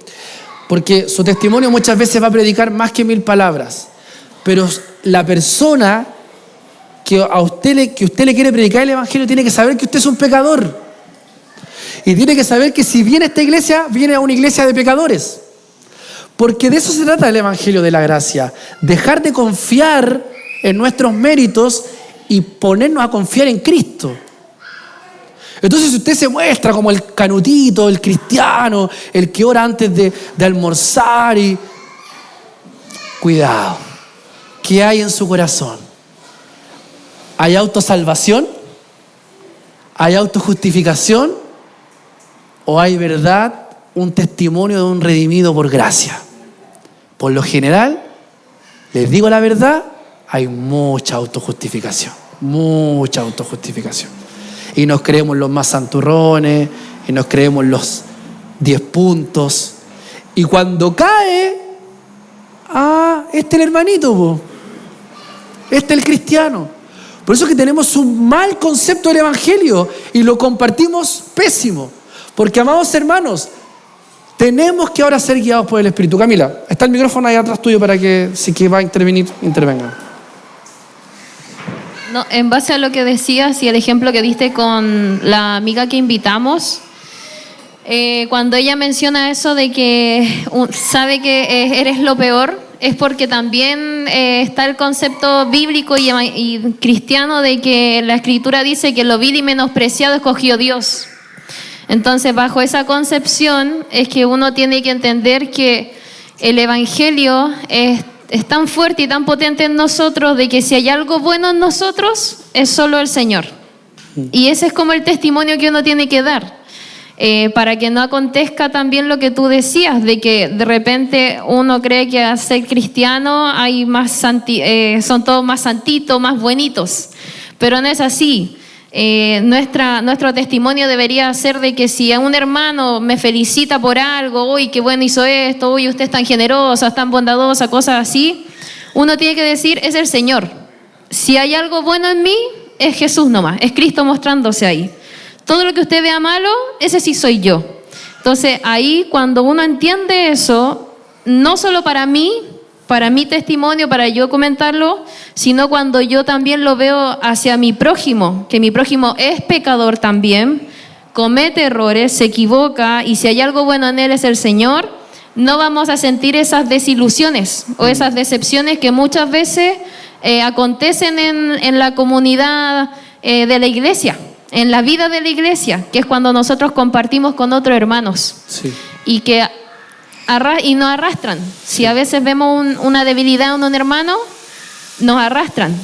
Porque su testimonio muchas veces va a predicar más que 1000 palabras. Pero la persona que usted le quiere predicar el Evangelio tiene que saber que usted es un pecador. Y tiene que saber que si viene a esta iglesia, viene a una iglesia de pecadores. Porque de eso se trata el Evangelio de la gracia. Dejar de confiar en nuestros méritos y ponernos a confiar en Cristo. Entonces, si usted se muestra como el canutito, el cristiano, el que ora antes de almorzar y... Cuidado. ¿Qué hay en su corazón? ¿Hay autosalvación? ¿Hay autojustificación? ¿O hay verdad, un testimonio de un redimido por gracia? Por lo general, les digo la verdad, hay mucha autojustificación. Mucha autojustificación. Y nos creemos los más santurrones, y nos creemos los 10 puntos. Y cuando cae, este es el hermanito, po. Este es el cristiano. Por eso es que tenemos un mal concepto del Evangelio y lo compartimos pésimo. Porque, amados hermanos, tenemos que ahora ser guiados por el Espíritu. Camila, está el micrófono ahí atrás tuyo para que, si que va a intervenir, intervenga. No, en base a lo que decías y el ejemplo que diste con la amiga que invitamos, cuando ella menciona eso de que sabe que eres lo peor, es porque también está el concepto bíblico y cristiano de que la Escritura dice que lo vil y menospreciado escogió Dios. Entonces, bajo esa concepción es que uno tiene que entender que el Evangelio es tan fuerte y tan potente en nosotros de que si hay algo bueno en nosotros, es solo el Señor. Y ese es como el testimonio que uno tiene que dar. Para que no acontezca también lo que tú decías, de que de repente uno cree que al ser cristiano hay más son todos más santitos, más buenitos. Pero no es así. Nuestro testimonio debería ser de que si un hermano me felicita por algo, uy, qué bueno hizo esto, uy, usted es tan generosa, es tan bondadosa, cosas así, uno tiene que decir, es el Señor. Si hay algo bueno en mí, es Jesús nomás, es Cristo mostrándose ahí. Todo lo que usted vea malo, ese sí soy yo. Entonces ahí cuando uno entiende eso, no solo para mí, para mi testimonio, para yo comentarlo, sino cuando yo también lo veo hacia mi prójimo, que mi prójimo es pecador también, comete errores, se equivoca, y si hay algo bueno en él es el Señor, no vamos a sentir esas desilusiones o esas decepciones que muchas veces acontecen en la comunidad de la iglesia, en la vida de la iglesia, que es cuando nosotros compartimos con otros hermanos. Sí. Y que nos arrastran. Si a veces vemos una debilidad en un hermano, nos arrastran.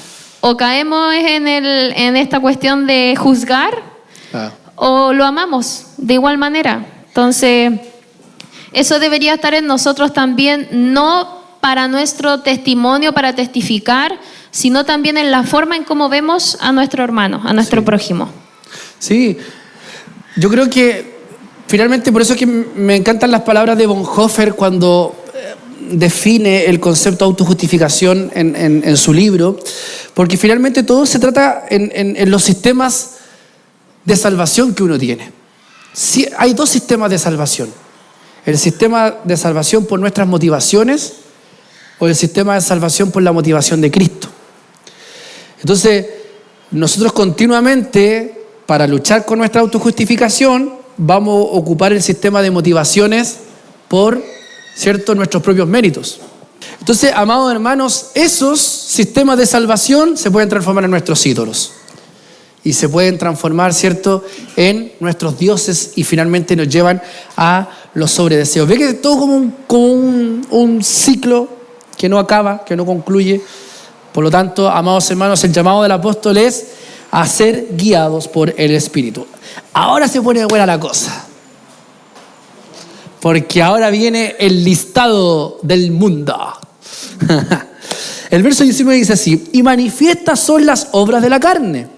O caemos en esta cuestión de juzgar, o lo amamos de igual manera. Entonces, eso debería estar en nosotros también, no para nuestro testimonio, para testificar, sino también en la forma en cómo vemos a nuestro hermano, a nuestro prójimo. Sí, yo creo que finalmente por eso es que me encantan las palabras de Bonhoeffer cuando define el concepto de autojustificación en su libro, porque finalmente todo se trata en los sistemas de salvación que uno tiene. Sí, hay dos sistemas de salvación: el sistema de salvación por nuestras motivaciones o el sistema de salvación por la motivación de Cristo. Entonces, nosotros continuamente, para luchar con nuestra autojustificación, vamos a ocupar el sistema de motivaciones por, ¿cierto?, nuestros propios méritos. Entonces, amados hermanos, esos sistemas de salvación se pueden transformar en nuestros ídolos. Y se pueden transformar, ¿cierto?, en nuestros dioses, y finalmente nos llevan a los sobredeseos. Ve que es todo como un ciclo que no acaba, que no concluye. Por lo tanto, amados hermanos, el llamado del apóstol es a ser guiados por el Espíritu. Ahora se pone buena la cosa. porque ahora viene el listado del mundo. El verso 19 dice así: y manifiestas son las obras de la carne,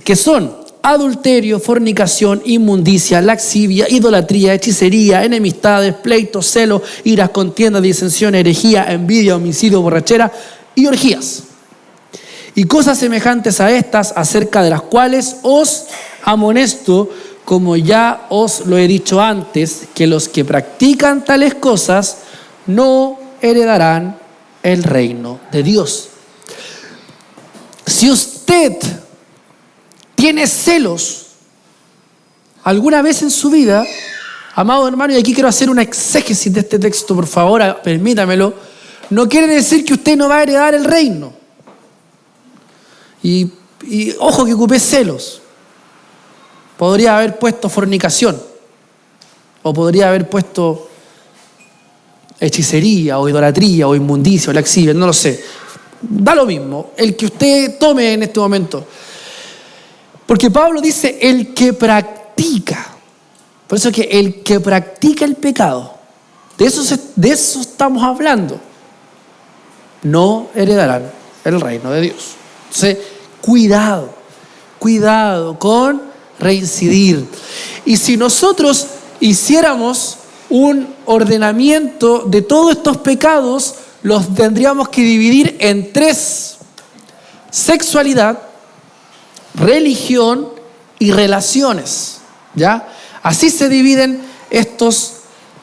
que son adulterio, fornicación, inmundicia, laxivia, idolatría, hechicería, enemistades, pleitos, celos, iras, contiendas, disensiones, herejía, envidia, homicidio, borrachera y orgías. Y cosas semejantes a estas, acerca de las cuales os amonesto, como ya os lo he dicho antes, que los que practican tales cosas no heredarán el reino de Dios. Si usted tiene celos alguna vez en su vida, amado hermano, y aquí quiero hacer una exégesis de este texto, por favor, permítamelo, no quiere decir que usted no va a heredar el reino. Y ojo que ocupé celos. Podría haber puesto fornicación, o podría haber puesto hechicería, o idolatría, o inmundicia, o laxivia, no lo sé. Da lo mismo, el que usted tome en este momento. Porque Pablo dice, el que practica. Por eso que el que practica el pecado, de eso estamos hablando, no heredarán el reino de Dios. Entonces, cuidado con reincidir. Y si nosotros hiciéramos un ordenamiento de todos estos pecados, los tendríamos que dividir en 3: sexualidad, religión y relaciones. ¿Ya? Así se dividen estos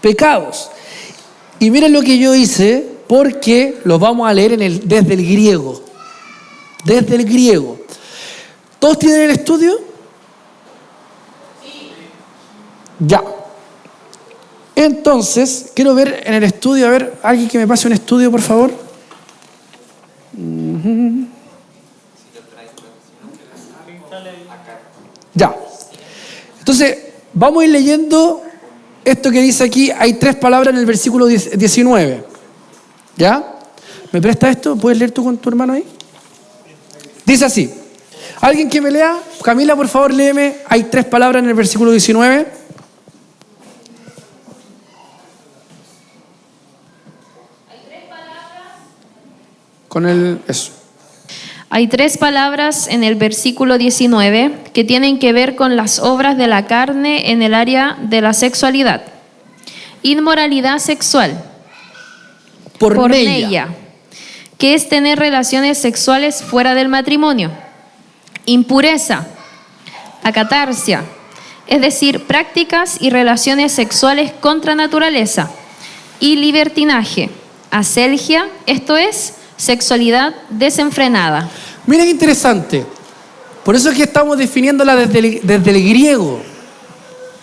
pecados. Y miren lo que yo hice, porque los vamos a leer desde el griego. Desde el griego. ¿Todos tienen el estudio? Sí. Ya. Entonces, quiero ver en el estudio, a ver, alguien que me pase un estudio, por favor. Ya. Entonces, vamos a ir leyendo esto que dice aquí. Hay 3 palabras en el versículo 19. ¿Ya? ¿Me presta esto? ¿Puedes leer tú con tu hermano ahí? Dice así. ¿Alguien que me lea? Camila, por favor, léeme. Hay 3 palabras en el versículo 19. Hay 3 palabras en el versículo 19 que tienen que ver con las obras de la carne en el área de la sexualidad. Inmoralidad sexual. Porneia, que es tener relaciones sexuales fuera del matrimonio. Impureza. Acatarsia, es decir, prácticas y relaciones sexuales contra naturaleza. Y libertinaje. Aselgia, esto es sexualidad desenfrenada. Miren qué interesante. Por eso es que estamos definiéndola desde el griego.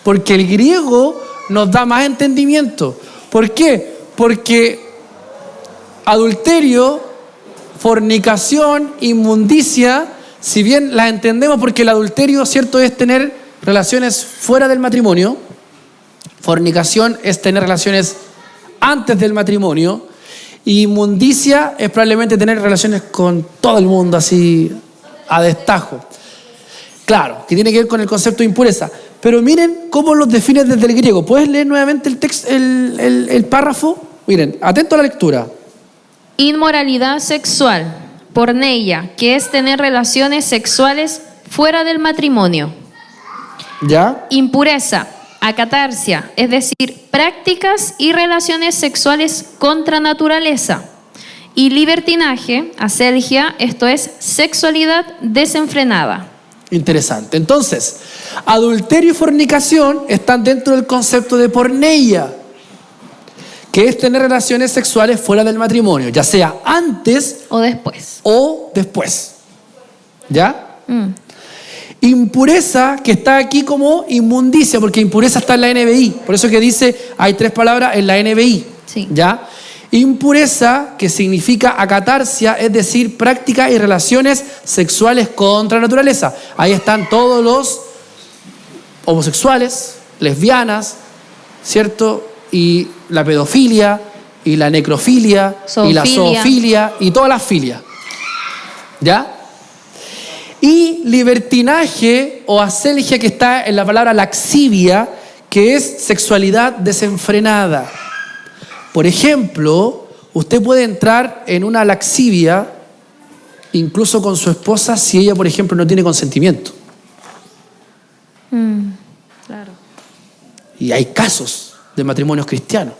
Porque el griego nos da más entendimiento. ¿Por qué? Porque adulterio, fornicación, inmundicia, si bien las entendemos porque el adulterio, cierto, es tener relaciones fuera del matrimonio, fornicación es tener relaciones antes del matrimonio, y inmundicia es probablemente tener relaciones con todo el mundo así a destajo. Claro, que tiene que ver con el concepto de impureza. Pero miren cómo los define desde el griego. ¿Puedes leer nuevamente el texto, el párrafo? Miren, atento a la lectura. Inmoralidad sexual, porneia, que es tener relaciones sexuales fuera del matrimonio. ¿Ya? Impureza, acatarsia, es decir, prácticas y relaciones sexuales contra naturaleza. Y libertinaje, aselgia, esto es sexualidad desenfrenada. Interesante. Entonces, adulterio y fornicación están dentro del concepto de porneia, que es tener relaciones sexuales fuera del matrimonio, ya sea antes o después. ¿Ya? Impureza, que está aquí como inmundicia, porque impureza está en la NBI. Por eso que dice, hay 3 palabras en la NBI. Sí. ¿Ya? Impureza, que significa acatarsia, es decir, práctica y relaciones sexuales contra naturaleza. Ahí están todos los homosexuales, lesbianas, ¿cierto? Y la pedofilia, y la necrofilia, y la zoofilia, y todas las filias. ¿Ya? Y libertinaje o aselgia, que está en la palabra laxivia, que es sexualidad desenfrenada. Por ejemplo, usted puede entrar en una laxivia incluso con su esposa si ella, por ejemplo, no tiene consentimiento. Claro. Y hay casos de matrimonios cristianos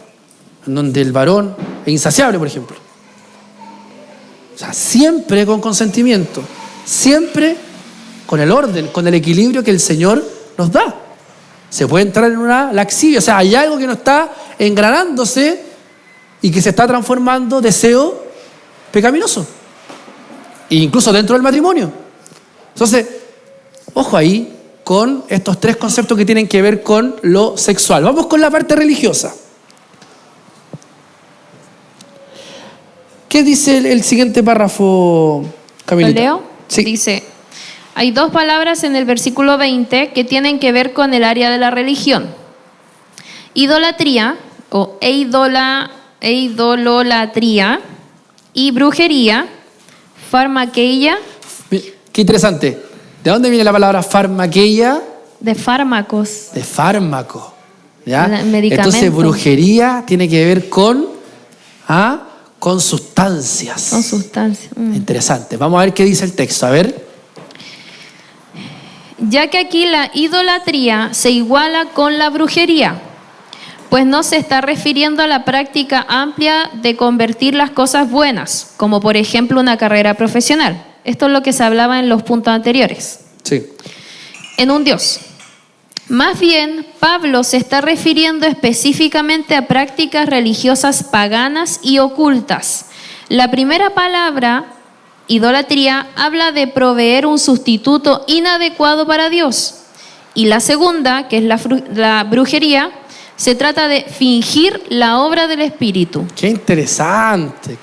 en donde el varón es insaciable, por ejemplo. O sea, siempre con consentimiento, siempre con el orden, con el equilibrio que el Señor nos da. Se puede entrar en una laxivia, o sea, hay algo que no está engranándose y que se está transformando deseo pecaminoso, e incluso dentro del matrimonio. Entonces, ojo ahí con estos tres conceptos que tienen que ver con lo sexual. Vamos con la parte religiosa. ¿Qué dice el siguiente párrafo, Camilita? ¿Lo leo? Sí. Dice, hay dos palabras en el versículo 20 que tienen que ver con el área de la religión. Idolatría o idololatría y brujería, farmaqueia. Qué interesante. ¿De dónde viene la palabra farmaqueia? De fármacos. De fármaco. ¿Ya? Medicamento. Entonces, brujería tiene que ver con sustancias. Con sustancias. Interesante. Vamos a ver qué dice el texto. A ver. Ya que aquí la idolatría se iguala con la brujería, pues no se está refiriendo a la práctica amplia de convertir las cosas buenas, como por ejemplo una carrera profesional. Esto es lo que se hablaba en los puntos anteriores. Sí. En un Dios. Más bien, Pablo se está refiriendo específicamente a prácticas religiosas paganas y ocultas. La primera palabra, idolatría, habla de proveer un sustituto inadecuado para Dios. Y la segunda, que es la brujería, se trata de fingir la obra del Espíritu. Qué interesante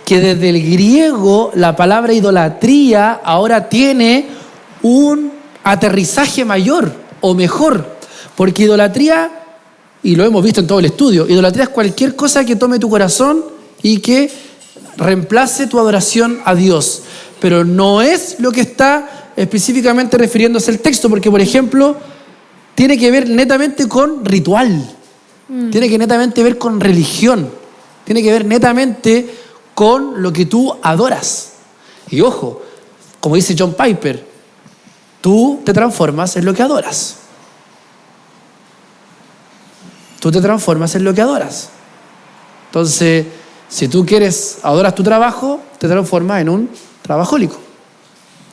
que desde el griego la palabra idolatría ahora tiene un aterrizaje mayor o mejor, porque idolatría, y lo hemos visto en todo el estudio, idolatría es cualquier cosa que tome tu corazón y que reemplace tu adoración a Dios, pero no es lo que está específicamente refiriéndose el texto, porque por ejemplo tiene que ver netamente con ritual, tiene que netamente ver con religión, tiene que ver netamente con lo que tú adoras. Y ojo, como dice John Piper, tú te transformas en lo que adoras. Tú te transformas en lo que adoras. Entonces, si tú adoras tu trabajo, te transformas en un trabajólico.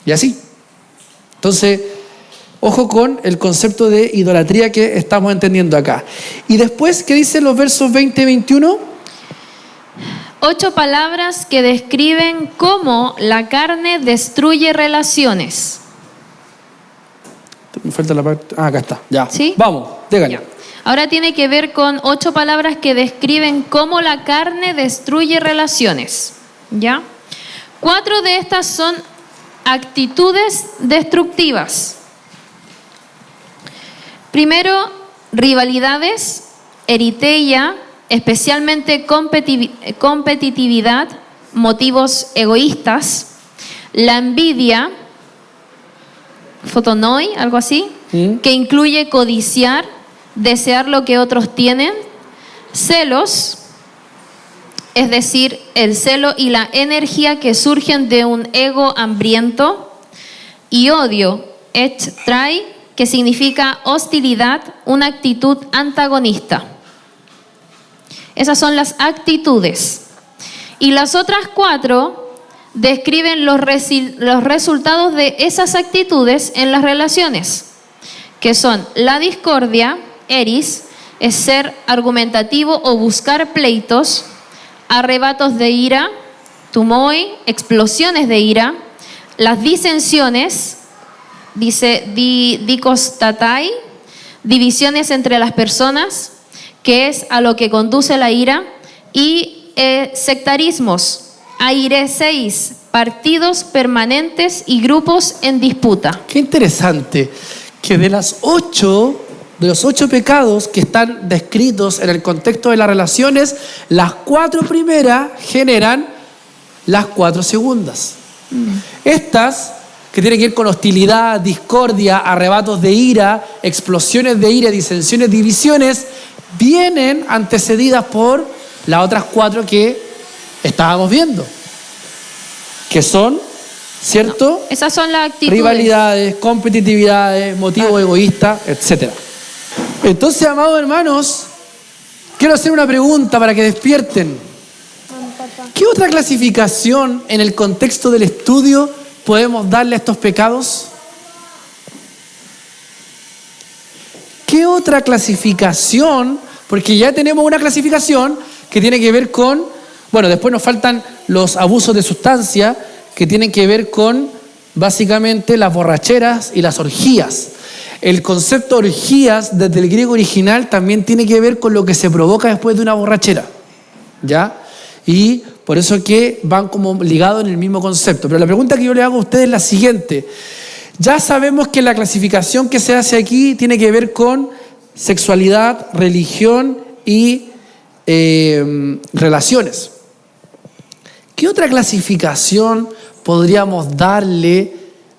Y así. Entonces, ojo con el concepto de idolatría que estamos entendiendo acá. Y después, ¿qué dicen los versos 20 y 21? 8 palabras que describen cómo la carne destruye relaciones. Me falta la parte. Acá está. Ya. ¿Sí? Vamos, dígale. Ya. Ahora tiene que ver con 8 palabras que describen cómo la carne destruye relaciones. ¿Ya? 4 de estas son actitudes destructivas. Primero, rivalidades, eriteia, especialmente competitividad, motivos egoístas, la envidia, fotonoi, algo así, que incluye codiciar, desear lo que otros tienen, celos, es decir, el celo y la energía que surgen de un ego hambriento, y odio, trai, que significa hostilidad, una actitud antagonista. Esas son las actitudes. Y las otras 4 describen los resultados de esas actitudes en las relaciones, que son la discordia, eris, es ser argumentativo o buscar pleitos, arrebatos de ira, tumoi, explosiones de ira, las disensiones, dice dikostatai, divisiones entre las personas, que es a lo que conduce la ira, y sectarismos, aireseis, partidos permanentes y grupos en disputa. Qué interesante que de los 8 pecados que están descritos en el contexto de las relaciones, las 4 primeras generan las 4 segundas. Estas que tiene que ver con hostilidad, discordia, arrebatos de ira, explosiones de ira, disensiones, divisiones, vienen antecedidas por las otras 4 que estábamos viendo, que son, ¿cierto? Esas son las actitudes. Rivalidades, competitividades, motivos egoístas, etc. Entonces, amados hermanos, quiero hacer una pregunta para que despierten. ¿Qué otra clasificación en el contexto del estudio podemos darle a estos pecados? ¿Qué otra clasificación? Porque ya tenemos una clasificación que tiene que ver con, bueno, después nos faltan los abusos de sustancia, que tienen que ver con, básicamente, las borracheras y las orgías. El concepto orgías, desde el griego original, también tiene que ver con lo que se provoca después de una borrachera, ¿ya? Y por eso que van como ligados en el mismo concepto. Pero la pregunta que yo le hago a ustedes es la siguiente. Ya sabemos que la clasificación que se hace aquí tiene que ver con sexualidad, religión y relaciones. ¿Qué otra clasificación podríamos darle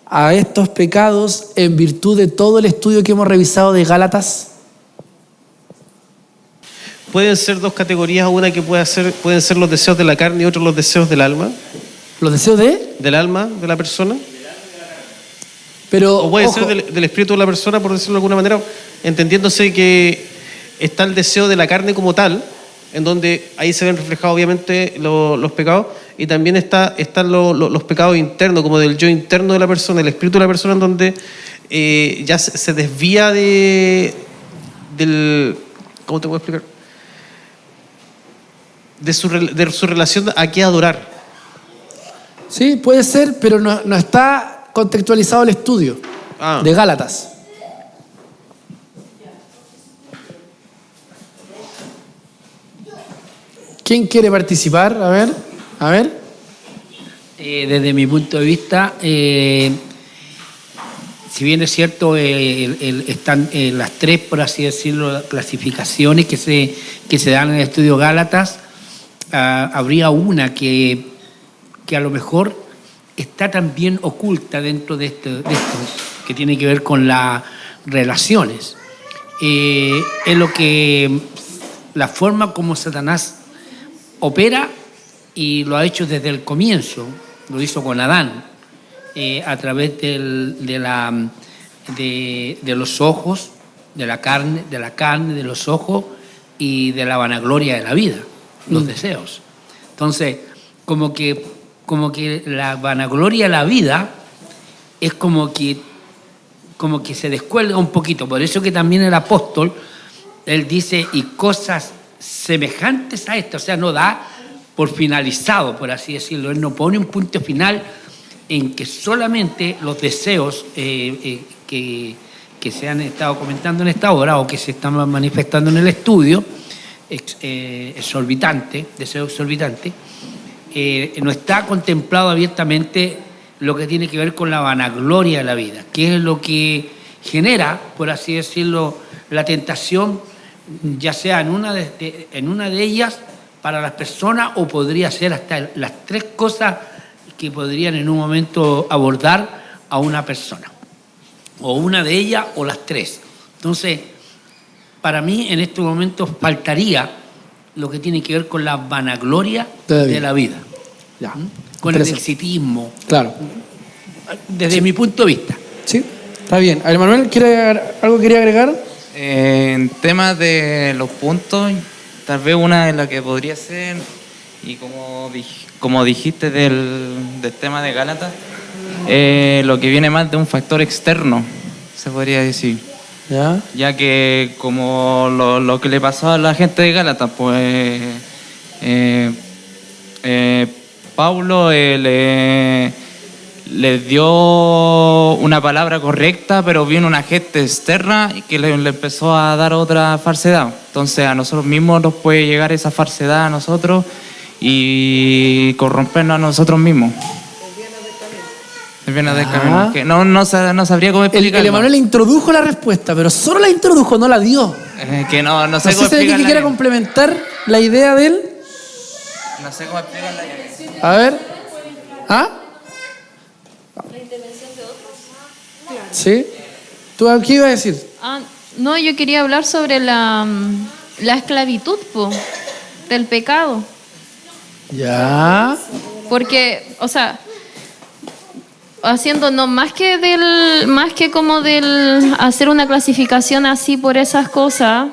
a estos pecados en virtud de todo el estudio que hemos revisado de Gálatas? Pueden ser 2 categorías, una que pueden ser los deseos de la carne y otros los deseos del alma. ¿Los deseos de? Del alma de la persona. Pero, o puede ojo, ser del espíritu de la persona, por decirlo de alguna manera, entendiéndose que está el deseo de la carne como tal, en donde ahí se ven reflejados obviamente los pecados, y también están los pecados internos, como del yo interno de la persona, el espíritu de la persona, en donde ya se desvía del... ¿Cómo te puedo explicar? De su relación a qué adorar. Sí, puede ser, pero no está contextualizado el estudio de Gálatas. ¿Quién quiere participar? A ver. Desde mi punto de vista, si bien es cierto, están las 3, por así decirlo, clasificaciones que se dan en el estudio Gálatas, habría una que a lo mejor está también oculta dentro de esto, que tiene que ver con las relaciones. Es lo que la forma como Satanás opera, y lo ha hecho desde el comienzo, lo hizo con Adán, a través de los ojos, de la carne, de los ojos y de la vanagloria de la vida, los deseos. Entonces, como que la vanagloria de la vida es como que se descuelga un poquito. Por eso que también el apóstol, él dice, y cosas semejantes a esto, o sea, no da por finalizado, por así decirlo. Él no pone un punto final en que solamente los deseos que se han estado comentando en esta hora o que se están manifestando en el estudio, deseo exorbitante, no está contemplado abiertamente lo que tiene que ver con la vanagloria de la vida, que es lo que genera, por así decirlo, la tentación, ya sea en una de ellas para las personas, o podría ser hasta las 3 cosas que podrían en un momento abordar a una persona, o una de ellas o las 3. Entonces, para mí en este momento faltaría lo que tiene que ver con la vanagloria de la vida, ya, con el exitismo, claro, desde mi punto de vista. Sí, está bien. A ver, Manuel, ¿algo quería agregar? En temas de los puntos, tal vez una de las que podría ser, y como dijiste del tema de Gálatas, lo que viene más de un factor externo, se podría decir. Ya que como lo que le pasó a la gente de Gálatas, pues Pablo les dio una palabra correcta, pero vino una gente externa que le empezó a dar otra falsedad. Entonces a nosotros mismos nos puede llegar esa falsedad a nosotros y corrompernos a nosotros mismos. El viernes del camino. Que no sabría cómo explicarlo. El Emanuel introdujo la respuesta, pero solo la introdujo, no la dio. Que no sé cómo explicarla. ¿Alguien que quiera complementar la idea de él? No sé cómo explicarla. A ver. ¿La intervención de otros? ¿Sí? ¿Tú qué ibas a decir? No, yo quería hablar sobre la esclavitud, del pecado. Ya. Porque, o sea, haciendo más que como del hacer una clasificación así por esas cosas,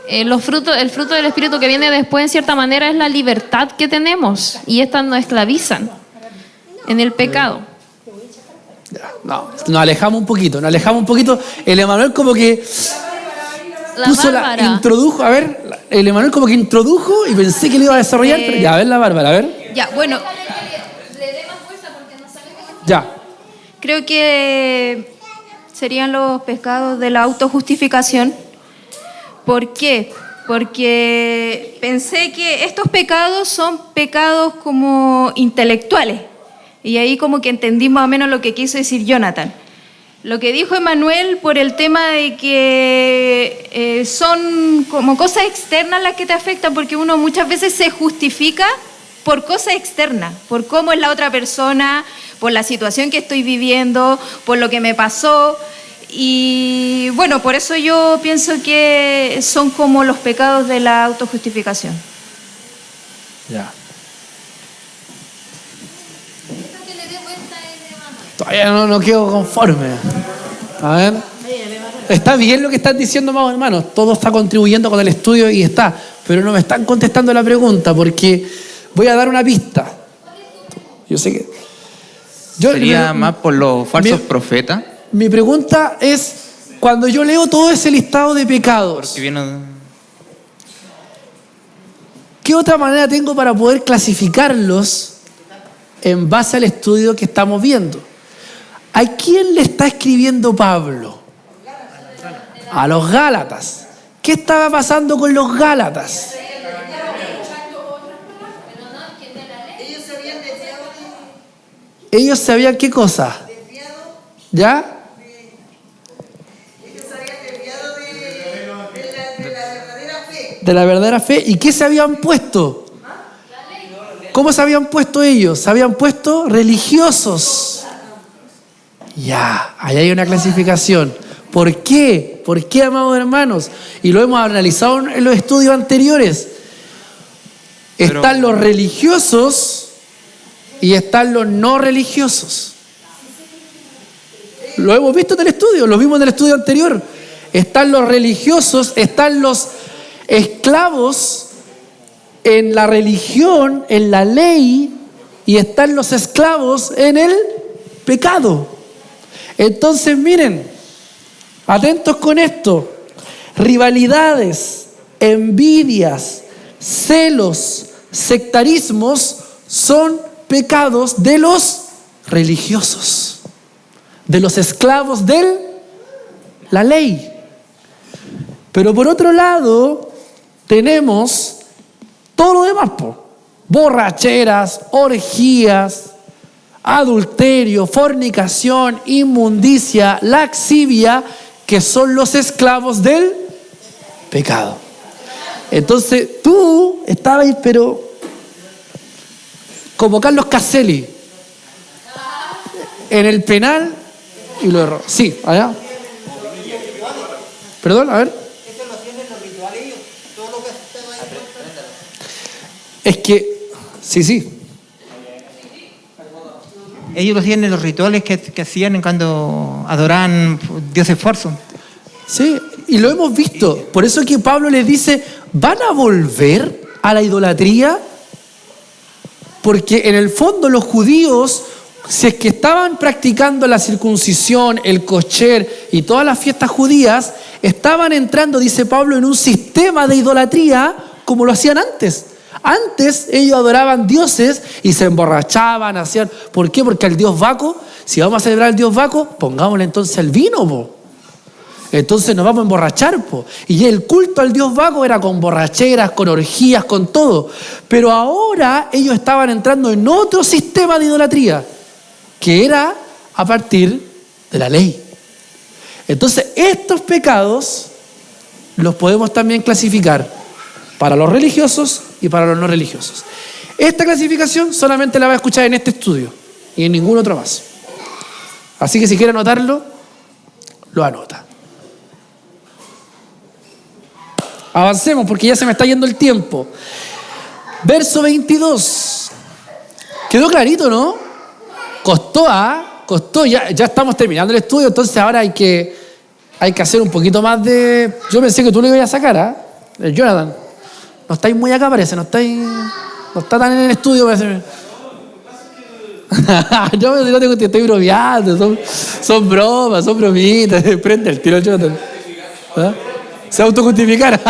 el fruto del Espíritu que viene después, en cierta manera, es la libertad que tenemos, y estas nos esclavizan en el pecado. No, nos alejamos un poquito. El Emanuel como que introdujo, a ver, el Emanuel como que introdujo y pensé que le iba a desarrollar, pero ya, a ver la Bárbara, a ver. Ya, bueno. Ya. Creo que serían los pecados de la autojustificación. ¿Por qué? Porque pensé que estos pecados son pecados como intelectuales. Y ahí como que entendí más o menos lo que quiso decir Jonathan. Lo que dijo Emanuel por el tema de que son como cosas externas las que te afectan, porque uno muchas veces se justifica por cosas externas, por cómo es la otra persona, por la situación que estoy viviendo, por lo que me pasó. Y bueno, por eso yo pienso que son como los pecados de la autojustificación. Ya. Todavía no quedo conforme. A ver. Está bien lo que están diciendo, amados hermanos. Todo está contribuyendo con el estudio y está. Pero no me están contestando la pregunta porque voy a dar una pista. Yo sé que... Sería más por los falsos profetas. Mi pregunta es, cuando yo leo todo ese listado de pecados, ¿qué otra manera tengo para poder clasificarlos en base al estudio que estamos viendo? ¿A quién le está escribiendo Pablo? A los Gálatas. ¿Qué estaba pasando con los Gálatas? Ellos sabían qué cosa. ¿Ya? De la verdadera fe. ¿Y qué se habían puesto? ¿Cómo se habían puesto ellos? Se habían puesto religiosos. Ya, ahí hay una clasificación. ¿Por qué? ¿Por qué, amados hermanos? Y lo hemos analizado en los estudios anteriores. Están los religiosos y están los no religiosos. Lo hemos visto en el estudio, lo vimos en el estudio anterior. Están los religiosos, están los esclavos en la religión, en la ley, y están los esclavos en el pecado. Entonces, miren, atentos con esto. Rivalidades, envidias, celos, sectarismos son pecados de los religiosos, de los esclavos de la ley. Pero por otro lado, tenemos todo lo demás, borracheras, orgías, adulterio, fornicación, inmundicia, laxivia, que son los esclavos del pecado. Entonces tú estabas ahí, pero como Carlos Caselli, en el penal y lo erró. Sí, allá. Perdón, a ver. Es que, sí. Ellos lo hacían en los rituales que hacían cuando adoraban dioses falsos. Sí, y lo hemos visto. Por eso es que Pablo les dice, ¿van a volver a la idolatría? Porque en el fondo los judíos, si es que estaban practicando la circuncisión, el kosher y todas las fiestas judías, estaban entrando, dice Pablo, en un sistema de idolatría como lo hacían antes. Antes ellos adoraban dioses y se emborrachaban, hacían... ¿Por qué? Porque al dios Baco, si vamos a celebrar al dios Baco, pongámosle entonces el vino, Entonces nos vamos a emborrachar, Y el culto al dios Baco era con borracheras, con orgías, con todo. Pero ahora ellos estaban entrando en otro sistema de idolatría, que era a partir de la ley. Entonces estos pecados los podemos también clasificar para los religiosos y para los no religiosos. Esta clasificación solamente la va a escuchar en este estudio y en ningún otro más. Así que si quiere anotarlo, lo anota. Avancemos porque ya se me está yendo el tiempo. Verso 22. Quedó clarito, ¿no? Costó, costó. Ya estamos terminando el estudio, entonces ahora hay que hacer un poquito más de... Yo pensé que tú lo ibas a sacar, el Jonathan. No estáis muy acá, parece. No está tan en el estudio, parece. Yo no te estoy bromeando. Son bromas, son bromitas. Prende el tiro, Jonathan. ¿Ah? Se autojustificar.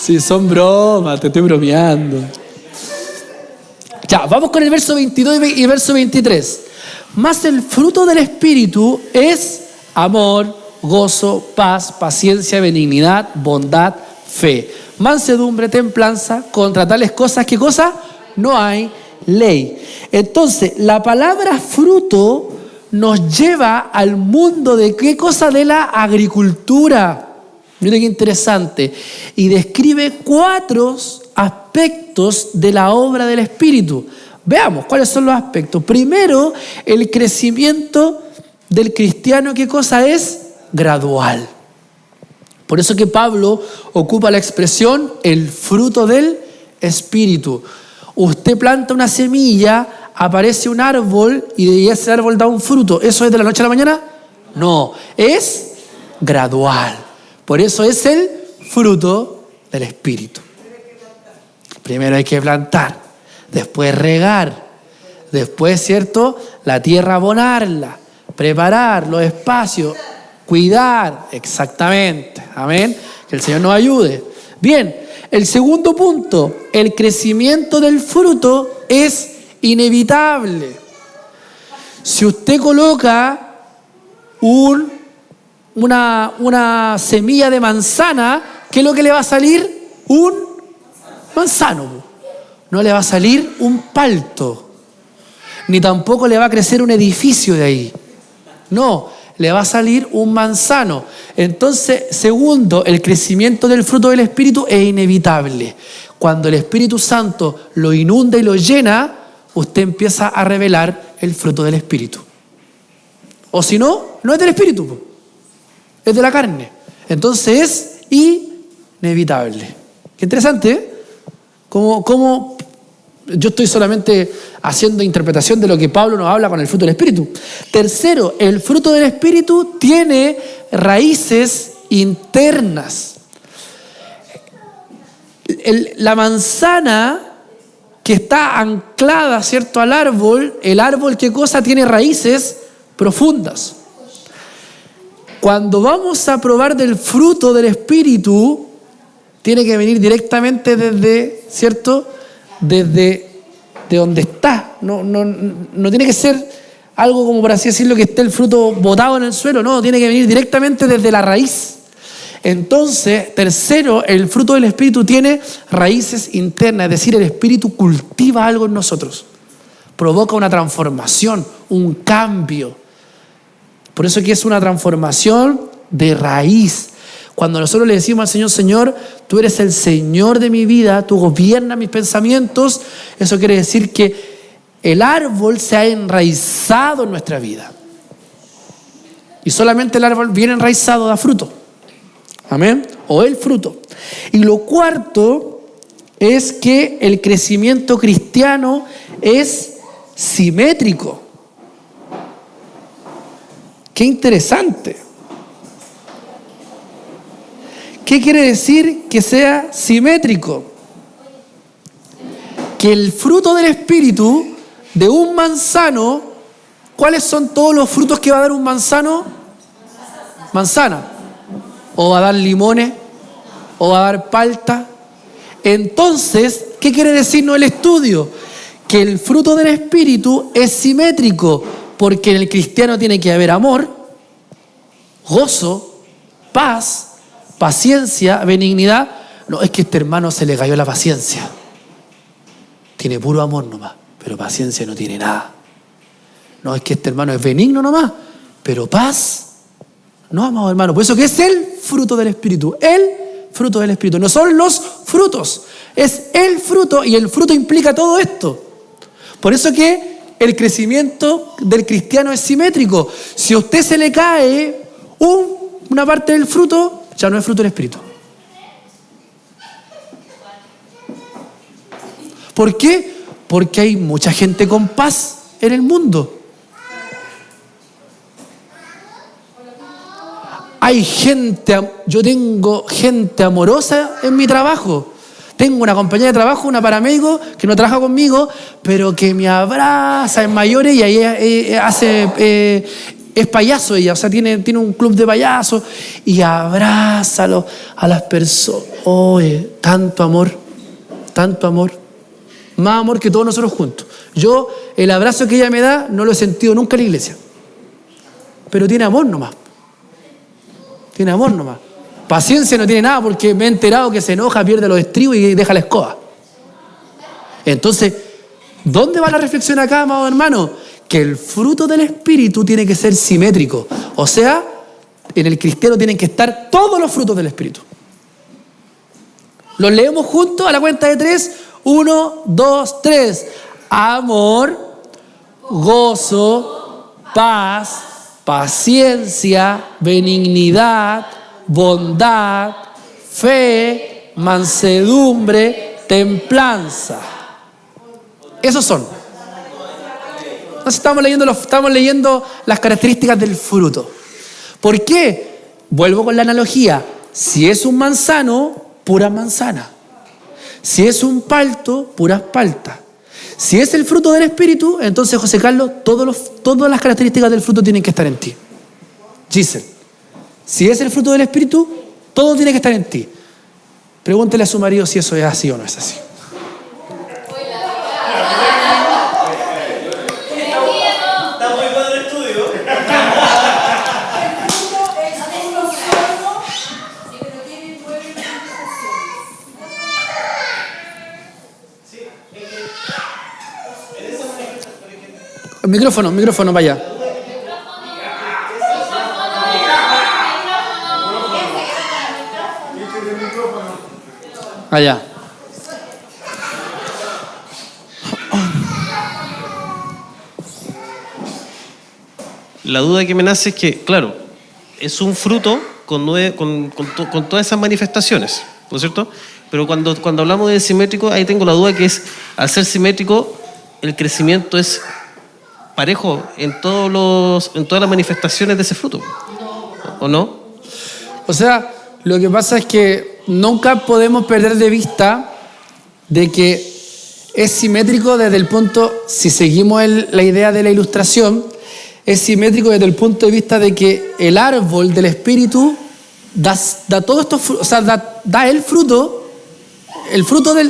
Sí, son bromas, te estoy bromeando. Ya, vamos con el verso 22 y verso 23. Mas el fruto del Espíritu es amor, gozo, paz, paciencia, benignidad, bondad, fe, mansedumbre, templanza. Contra tales cosas, ¿qué cosa? No hay ley. Entonces, la palabra fruto nos lleva al mundo de ¿qué cosa? De la agricultura. Mira qué interesante. Y describe 4 aspectos de la obra del Espíritu. Veamos cuáles son los aspectos. Primero, el crecimiento del cristiano, ¿qué cosa es? Gradual. Por eso que Pablo ocupa la expresión el fruto del Espíritu. Usted planta una semilla, aparece un árbol y de ese árbol da un fruto. ¿Eso es de la noche a la mañana? No, es gradual. Por eso es el fruto del Espíritu. Primero hay que plantar, después regar, después, ¿cierto? La tierra abonarla, preparar los espacios, cuidar, exactamente. Amén. Que el Señor nos ayude. Bien, el segundo punto, el crecimiento del fruto es inevitable. Si usted coloca una semilla de manzana, ¿qué es lo que le va a salir? Un manzano. No le va a salir un palto, ni tampoco le va a crecer un edificio de ahí. No, le va a salir un manzano. Entonces, segundo, el crecimiento del fruto del Espíritu es inevitable. Cuando el Espíritu Santo lo inunda y lo llena, usted empieza a revelar el fruto del Espíritu. O si no, no es del Espíritu, es de la carne. Entonces es inevitable. Qué interesante, ¿eh? Como yo estoy solamente haciendo interpretación de lo que Pablo nos habla con el fruto del Espíritu. Tercero, el fruto del Espíritu tiene raíces internas. La manzana que está anclada, ¿cierto?, al árbol, el árbol, ¿qué cosa? Tiene raíces profundas. Cuando vamos a probar del fruto del Espíritu, tiene que venir directamente desde, ¿cierto?, desde donde está. No tiene que ser algo como, por así decirlo, que esté el fruto botado en el suelo. No, tiene que venir directamente desde la raíz. Entonces, tercero, el fruto del Espíritu tiene raíces internas, es decir, el Espíritu cultiva algo en nosotros, provoca una transformación, un cambio. Por eso que es una transformación de raíz. Cuando nosotros le decimos al Señor, Señor, tú eres el Señor de mi vida, tú gobiernas mis pensamientos, eso quiere decir que el árbol se ha enraizado en nuestra vida. Y solamente el árbol bien enraizado da fruto. Amén. O el fruto. Y lo cuarto es que el crecimiento cristiano es simétrico. Qué interesante. ¿Qué quiere decir que sea simétrico? Que el fruto del Espíritu de un manzano, ¿cuáles son todos los frutos que va a dar un manzano? Manzana. O va a dar limones, o va a dar palta. Entonces, ¿qué quiere decirnos el estudio? Que el fruto del Espíritu es simétrico, porque en el cristiano tiene que haber amor, gozo, paz, paciencia, benignidad. No, es que este hermano se le cayó la paciencia. Tiene puro amor nomás, pero paciencia no tiene nada. No, es que este hermano es benigno nomás, pero paz no, amado hermano. Por eso que es el fruto del Espíritu. El fruto del Espíritu. No son los frutos. Es el fruto, y el fruto implica todo esto. Por eso que el crecimiento del cristiano es simétrico. Si a usted se le cae una parte del fruto, ya no es fruto del Espíritu. ¿Por qué? Porque hay mucha gente con paz en el mundo. Yo tengo gente amorosa en mi trabajo. Tengo una compañera de trabajo, una paramédico, que no trabaja conmigo, pero que me abraza en mayores y ahí es payaso ella, o sea, tiene un club de payasos y abraza a las personas. Oye, tanto amor, más amor que todos nosotros juntos. Yo, el abrazo que ella me da, no lo he sentido nunca en la iglesia, pero tiene amor nomás. Paciencia no tiene nada porque me he enterado que se enoja, pierde los estribos y deja la escoba. Entonces, ¿dónde va la reflexión acá, amado hermano? Que el fruto del Espíritu tiene que ser simétrico. O sea, en el cristiano tienen que estar todos los frutos del Espíritu. Los leemos juntos a la cuenta de 3. 1, 2, 3. Amor, gozo, paz, paciencia, benignidad, bondad, fe, mansedumbre, templanza. Esos son. Entonces estamos leyendo las características del fruto. ¿Por qué? Vuelvo con la analogía. Si es un manzano, pura manzana. Si es un palto, puras paltas. Si es el fruto del Espíritu, entonces, José Carlos, todas las características del fruto tienen que estar en ti. Giselle, si es el fruto del Espíritu, todo tiene que estar en ti. Pregúntele a su marido si eso es así o no es así. Está muy bueno el estudio. Micrófono, vaya. Allá. La duda que me nace es que, claro, es un fruto con todas esas manifestaciones, ¿no es cierto? Pero cuando hablamos de simétrico, ahí tengo la duda que es, al ser simétrico, el crecimiento es parejo en todas las manifestaciones de ese fruto, ¿o no? O sea, lo que pasa es que nunca podemos perder de vista de que es simétrico desde el punto, si seguimos la idea de la ilustración, es simétrico desde el punto de vista de que el árbol del Espíritu da todos estos frutos, o sea, da el fruto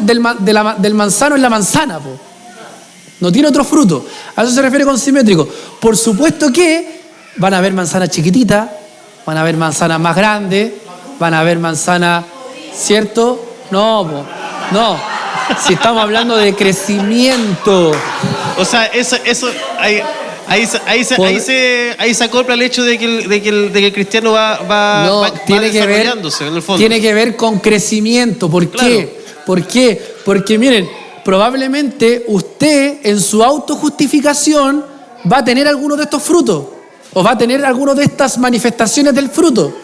del manzano es la manzana, po. No tiene otro fruto. A eso se refiere con simétrico. Por supuesto que van a haber manzanas chiquititas, van a haber manzanas más grandes, van a haber manzanas, ¿cierto? No. Si estamos hablando de crecimiento. O sea, eso ahí se acopla el hecho de que el cristiano va desarrollándose en el fondo. Tiene que ver con crecimiento. ¿Por qué? ¿Por qué? Porque miren, probablemente usted en su autojustificación va a tener algunos de estos frutos o va a tener algunas de estas manifestaciones del fruto,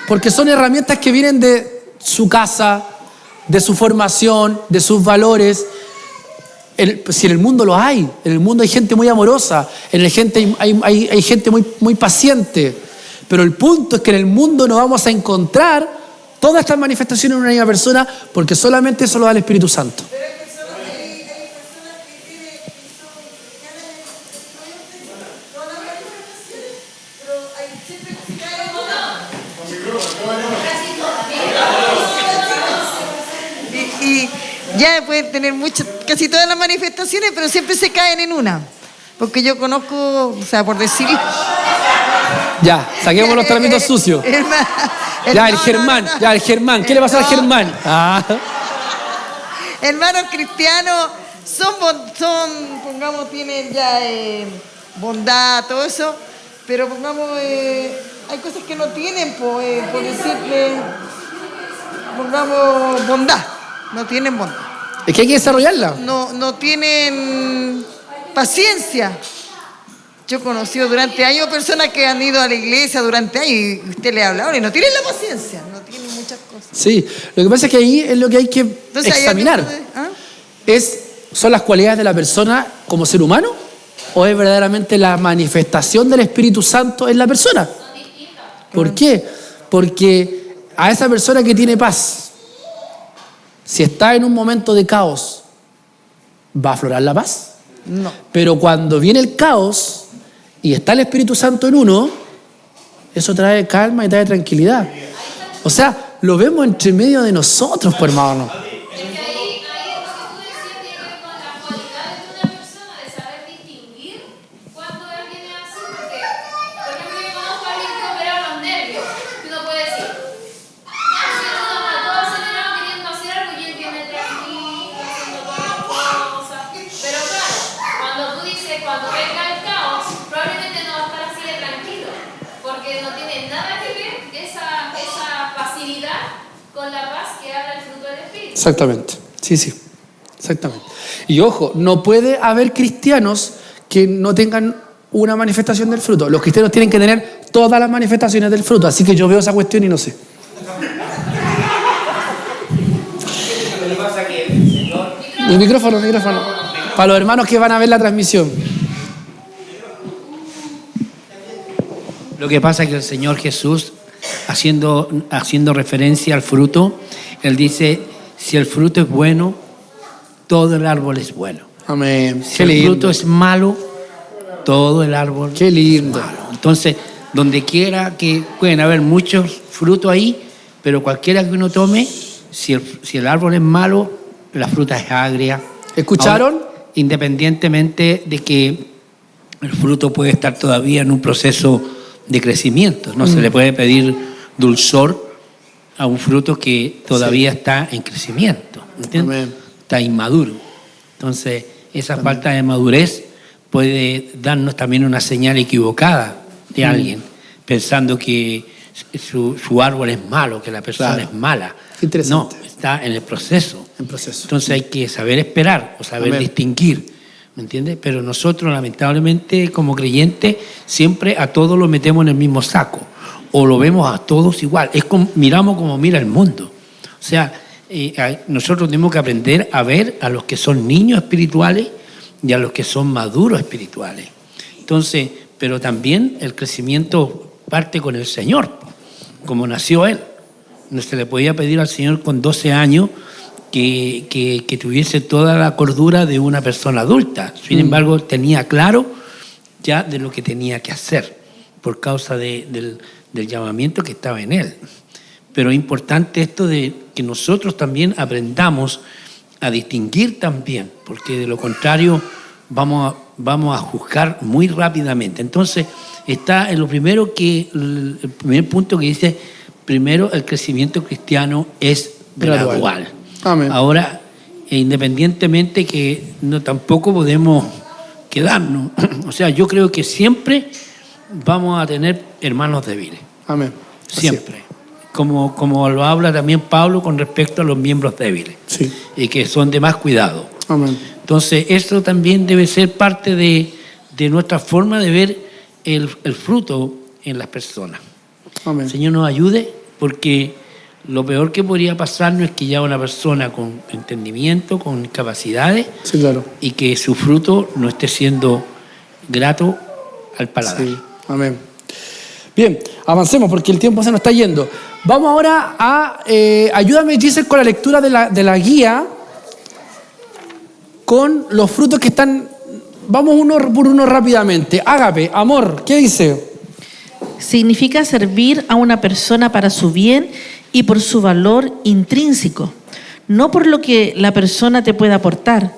porque son herramientas que vienen de su casa, de su formación, de sus valores. Si en el mundo lo hay, en el mundo hay gente muy amorosa, hay gente muy paciente, pero el punto es que en el mundo no vamos a encontrar todas estas manifestaciones en una misma persona, porque solamente eso lo da el Espíritu Santo. Y ya pueden tener casi todas las manifestaciones, pero siempre se caen en una. Porque yo conozco, o sea, por decir... Ya, saquemos los tramitos sucios. El Germán. ¿Qué le pasa al Germán? Hermanos cristianos pongamos, tienen ya bondad, todo eso, pero pongamos, hay cosas que no tienen, por decirle, pongamos bondad, no tienen bondad. Es que hay que desarrollarla. No tienen Paciencia. Yo he conocido durante años personas que han ido a la iglesia durante años y usted le habla ahora y no tienen la paciencia, no tienen muchas cosas. Sí, lo que pasa es que ahí es lo que hay que examinar. ¿Son las cualidades de la persona como ser humano o es verdaderamente la manifestación del Espíritu Santo en la persona? ¿Por qué? Porque a esa persona que tiene paz, si está en un momento de caos, ¿va a aflorar la paz? No. Pero cuando viene el caos y está el Espíritu Santo en uno, eso trae calma y trae tranquilidad. O sea, lo vemos entre medio de nosotros, pues, hermano. Exactamente, sí, exactamente. Y ojo, no puede haber cristianos que no tengan una manifestación del fruto. Los cristianos tienen que tener todas las manifestaciones del fruto, así que yo veo esa cuestión y no sé. El micrófono, para los hermanos que van a ver la transmisión. Lo que pasa es que el Señor Jesús, haciendo referencia al fruto, Él dice: si el fruto es bueno, todo el árbol es bueno. Amén. Si el fruto es malo, todo el árbol es malo. Entonces, donde quiera que pueden haber muchos frutos ahí, pero cualquiera que uno tome, si el árbol es malo, la fruta es agria. ¿Escucharon? Ahora, independientemente de que el fruto puede estar todavía en un proceso de crecimiento, no se le puede pedir dulzor a un fruto que todavía está en crecimiento, ¿entiendes? Está inmaduro. Entonces, esa falta de madurez puede darnos también una señal equivocada de alguien, pensando que su árbol es malo, que la persona es mala. No, está en el proceso. Entonces hay que saber esperar o saber distinguir, ¿me entiendes? Pero nosotros, lamentablemente, como creyentes, siempre a todos lo metemos en el mismo saco. O lo vemos a todos igual. Miramos como mira el mundo. O sea, nosotros tenemos que aprender a ver a los que son niños espirituales y a los que son maduros espirituales. Entonces, pero también el crecimiento parte con el Señor, como nació Él. No se le podía pedir al Señor con 12 años que tuviese toda la cordura de una persona adulta. Sin embargo, tenía claro ya de lo que tenía que hacer por causa del llamamiento que estaba en él. Pero es importante esto de que nosotros también aprendamos a distinguir también, porque de lo contrario vamos a juzgar muy rápidamente. Entonces está en lo primero el primer punto que dice: primero, el crecimiento cristiano es gradual. Amén. Ahora, independientemente que no tampoco podemos quedarnos, o sea, yo creo que siempre vamos a tener hermanos débiles. Amén. Siempre. Como lo habla también Pablo con respecto a los miembros débiles. Sí. Y que son de más cuidado. Amén. Entonces, eso también debe ser parte de nuestra forma de ver el fruto en las personas. Amén. El Señor nos ayude, porque lo peor que podría pasarnos es que ya una persona con entendimiento, con capacidades, sí, claro, y que su fruto no esté siendo grato al paladar. Sí. Amén. Bien, avancemos porque el tiempo se nos está yendo. Vamos ahora a... ayúdame, Giselle, con la lectura de la guía, con los frutos que están... Vamos uno por uno rápidamente. Ágape, amor, ¿qué dice? Significa servir a una persona para su bien y por su valor intrínseco, no por lo que la persona te puede aportar.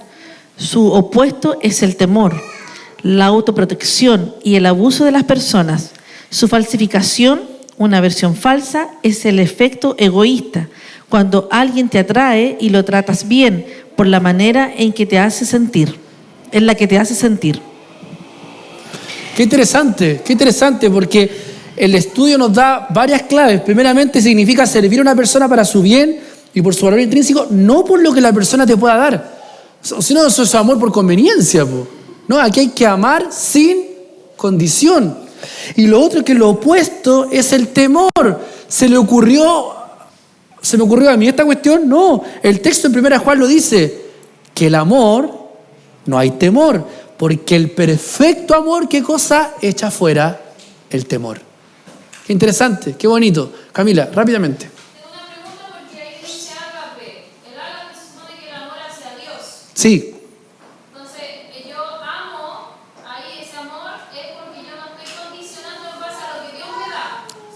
Su opuesto es el temor, la autoprotección y el abuso de las personas. Su falsificación, una versión falsa, es el efecto egoísta, cuando alguien te atrae y lo tratas bien por la manera en que te hace sentir, en la que te hace sentir. Qué interesante, porque el estudio nos da varias claves. Primeramente, significa servir a una persona para su bien y por su valor intrínseco, no por lo que la persona te pueda dar. Si no, eso es amor por conveniencia, po. No, aquí hay que amar sin condición. Y lo otro que lo opuesto es el temor. Se me ocurrió a mí esta cuestión. No, el texto en 1 Juan lo dice, que el amor no hay temor, porque el perfecto amor, ¿qué cosa? Echa fuera el temor. Qué interesante, qué bonito. Camila, rápidamente. Tengo una pregunta porque ahí dice ágape. El ágape se supone que el amor hacia Dios. Sí. Entonces, yo amo, ahí ese amor es porque yo no estoy condicionando en base a lo que Dios me da,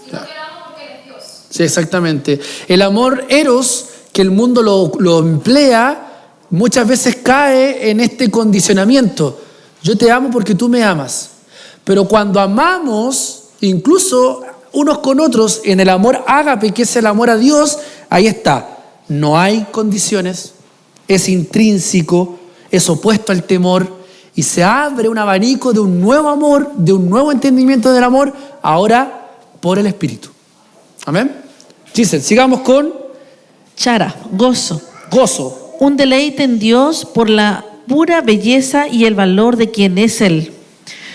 sino que el amo porque Él es Dios. Sí, exactamente. El amor eros, que el mundo lo emplea, muchas veces cae en este condicionamiento. Yo te amo porque tú me amas. Pero cuando amamos, incluso unos con otros, en el amor ágape, que es el amor a Dios, ahí está. No hay condiciones, es intrínseco, es opuesto al temor, y se abre un abanico de un nuevo amor, de un nuevo entendimiento del amor, ahora por el Espíritu. Amén. Giselle, sigamos con Chara, gozo. Gozo. Un deleite en Dios por la pura belleza y el valor de quien es Él.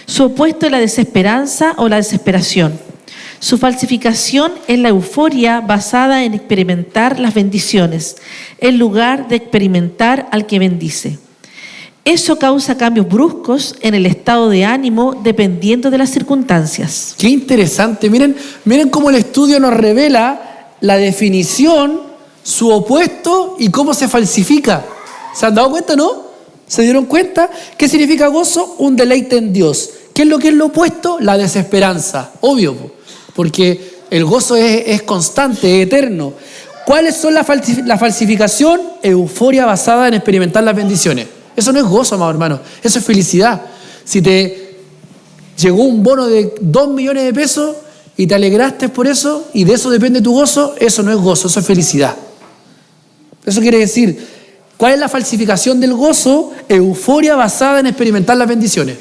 Su opuesto es la desesperanza o la desesperación. Su falsificación es la euforia basada en experimentar las bendiciones, en lugar de experimentar al que bendice. Eso causa cambios bruscos en el estado de ánimo dependiendo de las circunstancias. Qué interesante. Miren cómo el estudio nos revela la definición, su opuesto y cómo se falsifica. ¿Se han dado cuenta, no? ¿Se dieron cuenta? ¿Qué significa gozo? Un deleite en Dios. ¿Qué es lo opuesto? La desesperanza. Obvio, porque el gozo es constante, es eterno. ¿Cuáles son la falsificación? Euforia basada en experimentar las bendiciones. Eso no es gozo, amado hermano. Eso es felicidad. Si te llegó un bono de 2 millones de pesos y te alegraste por eso y de eso depende tu gozo, eso no es gozo, eso es felicidad. Eso quiere decir, ¿cuál es la falsificación del gozo? Euforia basada en experimentar las bendiciones.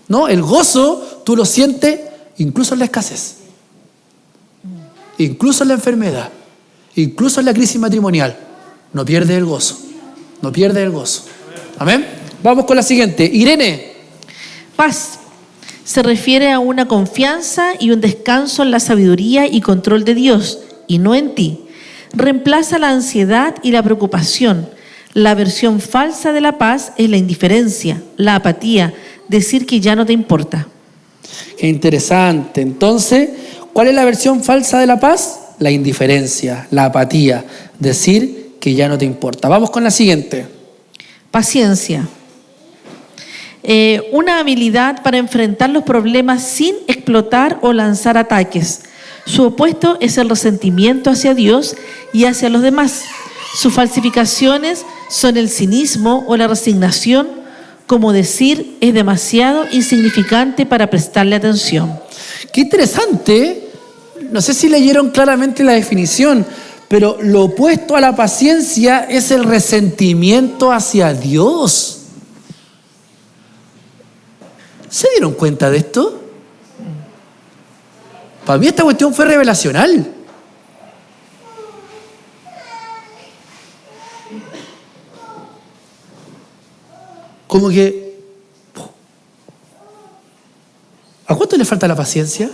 ¿No? El gozo tú lo sientes incluso en la escasez, incluso en la enfermedad, incluso en la crisis matrimonial. No pierdes el gozo. No pierdes el gozo. Amén. Vamos con la siguiente. Irene. Paz. Se refiere a una confianza y un descanso en la sabiduría y control de Dios, y no en ti. Reemplaza la ansiedad y la preocupación. La versión falsa de la paz es la indiferencia, la apatía, decir que ya no te importa. Qué interesante. Entonces, ¿cuál es la versión falsa de la paz? La indiferencia, la apatía, decir que ya no te importa. Vamos con la siguiente. Paciencia. Una habilidad para enfrentar los problemas sin explotar o lanzar ataques. Su opuesto es el resentimiento hacia Dios y hacia los demás. Sus falsificaciones son el cinismo o la resignación, como decir es demasiado insignificante para prestarle atención. Qué interesante. No sé si leyeron claramente la definición, pero lo opuesto a la paciencia es el resentimiento hacia Dios. ¿Se dieron cuenta de esto? Para mí esta cuestión fue revelacional. Como que, ¿a cuánto le falta la paciencia?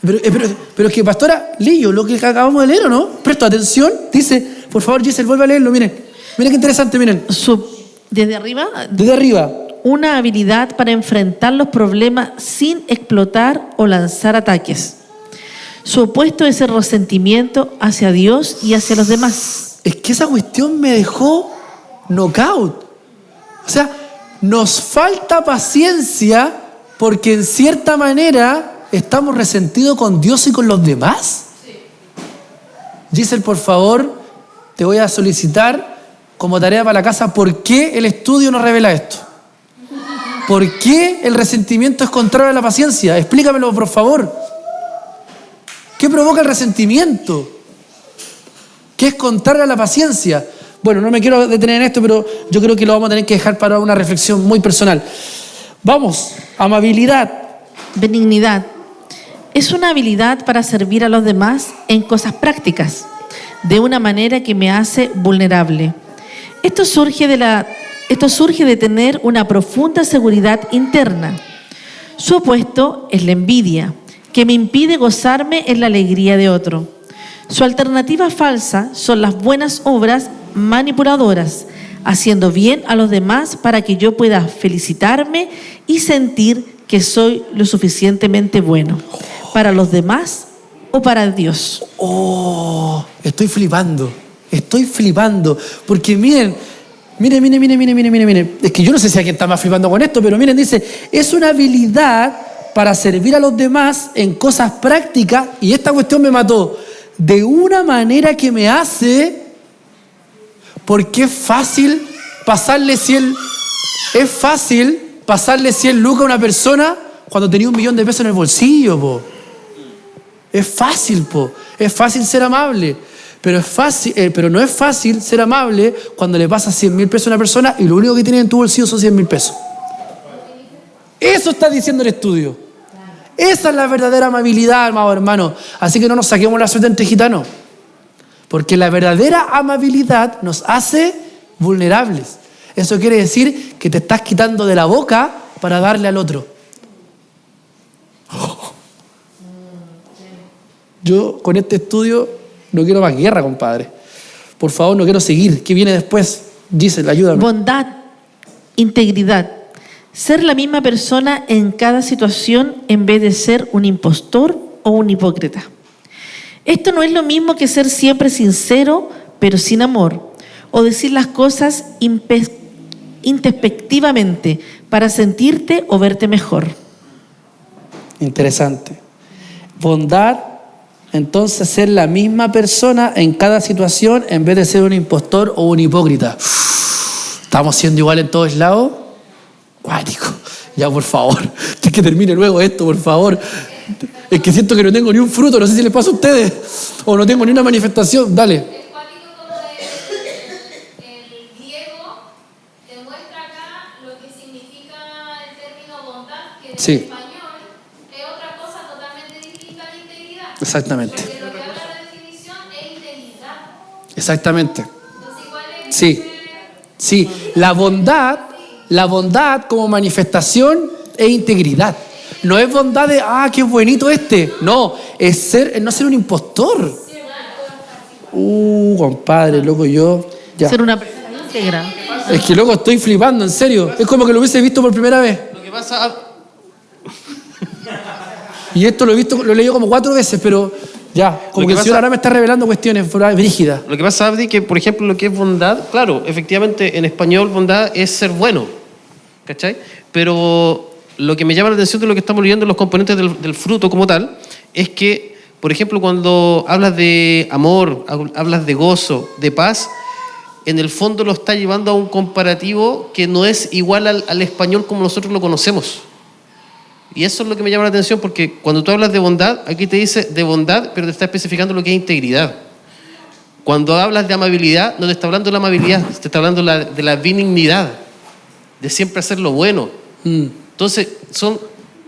Pero es que, pastora, leyo lo que acabamos de leer, ¿o no? Presto atención. Dice, por favor, Giselle, vuelve a leerlo. Miren qué interesante, miren. Desde arriba. Desde arriba. Una habilidad para enfrentar los problemas sin explotar o lanzar ataques. Su opuesto es el resentimiento hacia Dios y hacia los demás. Es que esa cuestión me dejó knockout. O sea, nos falta paciencia porque en cierta manera estamos resentidos con Dios y con los demás. Giselle, por favor, te voy a solicitar como tarea para la casa, ¿por qué el estudio nos revela esto? ¿Por qué el resentimiento es contrario a la paciencia? Explícamelo, por favor. ¿Qué provoca el resentimiento? ¿Qué es contrario a la paciencia? Bueno, no me quiero detener en esto, pero yo creo que lo vamos a tener que dejar para una reflexión muy personal. Vamos, amabilidad. Benignidad. Es una habilidad para servir a los demás en cosas prácticas, de una manera que me hace vulnerable. Esto surge de tener una profunda seguridad interna. Su opuesto es la envidia, que me impide gozarme en la alegría de otro. Su alternativa falsa son las buenas obras manipuladoras, haciendo bien a los demás para que yo pueda felicitarme y sentir que soy lo suficientemente bueno para los demás o para Dios. Oh, estoy flipando, porque miren, es que yo no sé si alguien está más flipando con esto, pero miren, dice, es una habilidad para servir a los demás en cosas prácticas, y esta cuestión me mató, de una manera que me hace, porque es fácil pasarle 100 lucas a una persona cuando tenía $1.000.000 en el bolsillo, po. Es fácil ser amable, pero no es fácil ser amable cuando le pasas 100.000 pesos a una persona y lo único que tienes en tu bolsillo son 100.000 pesos. Eso está diciendo el estudio. Esa es la verdadera amabilidad, amados hermanos. Así que no nos saquemos la suerte entre gitanos, porque la verdadera amabilidad nos hace vulnerables. Eso quiere decir que te estás quitando de la boca para darle al otro. Yo con este estudio no quiero más guerra, compadre. Por favor, no quiero seguir. ¿Qué viene después? Giselle, ayúdame. Bondad, integridad. Ser la misma persona en cada situación en vez de ser un impostor o un hipócrita. Esto no es lo mismo que ser siempre sincero, pero sin amor, o decir las cosas introspectivamente para sentirte o verte mejor. Interesante. Bondad, entonces ser la misma persona en cada situación en vez de ser un impostor o un hipócrita. ¿Estamos siendo igual en todos lados? Cuático. Ya, por favor. Que termine luego esto, por favor. Es que siento que no tengo ni un fruto, no sé si les pasa a ustedes. O no tengo ni una manifestación. Dale. Sí. En español es otra cosa totalmente distinta a la integridad. Exactamente. Porque lo que habla la definición es integridad. Exactamente. Entonces, ¿cuál es? Sí. La bondad como manifestación es integridad. No es bondad de, qué bonito este. No, es no ser un impostor. Compadre, loco, yo. Ya. Ser una persona íntegra. Es que, loco, estoy flipando, en serio. Es como que lo hubiese visto por primera vez. Lo que pasa. Y esto lo he leído como 4 veces, pero ya, como que el Señor ahora me está revelando cuestiones brígidas. Lo que pasa, Abdi, que por ejemplo lo que es bondad, claro, efectivamente en español bondad es ser bueno, ¿cachai? Pero lo que me llama la atención de lo que estamos leyendo, los componentes del fruto como tal, es que, por ejemplo, cuando hablas de amor, hablas de gozo, de paz, en el fondo lo está llevando a un comparativo que no es igual al español como nosotros lo conocemos. Y eso es lo que me llama la atención, porque cuando tú hablas de bondad, aquí te dice de bondad, pero te está especificando lo que es integridad. Cuando hablas de amabilidad, no te está hablando de la amabilidad, te está hablando de la benignidad, de siempre hacer lo bueno. Entonces, son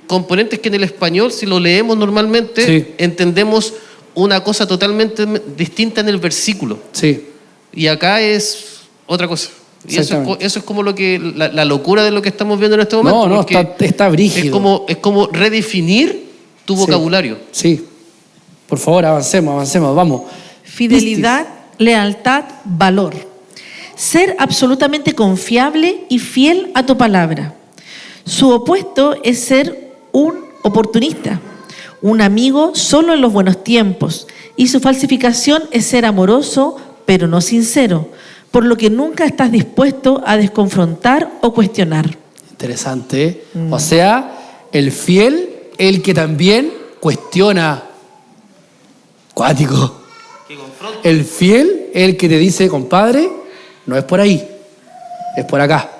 componentes que en el español, si lo leemos normalmente, entendemos una cosa totalmente distinta en el versículo. Sí. Y acá es otra cosa. Y eso es como lo que la locura de lo que estamos viendo en este momento. No, está brígido. Es como redefinir tu vocabulario. Sí. Por favor, avancemos, vamos. Fidelidad, lealtad, valor. Ser absolutamente confiable y fiel a tu palabra. Su opuesto es ser un oportunista, un amigo solo en los buenos tiempos. Y su falsificación es ser amoroso, pero no sincero, por lo que nunca estás dispuesto a desconfrontar o cuestionar. Interesante. O sea, el fiel, el que también cuestiona. Cuático. El fiel, el que te dice, compadre, no es por ahí, es por acá.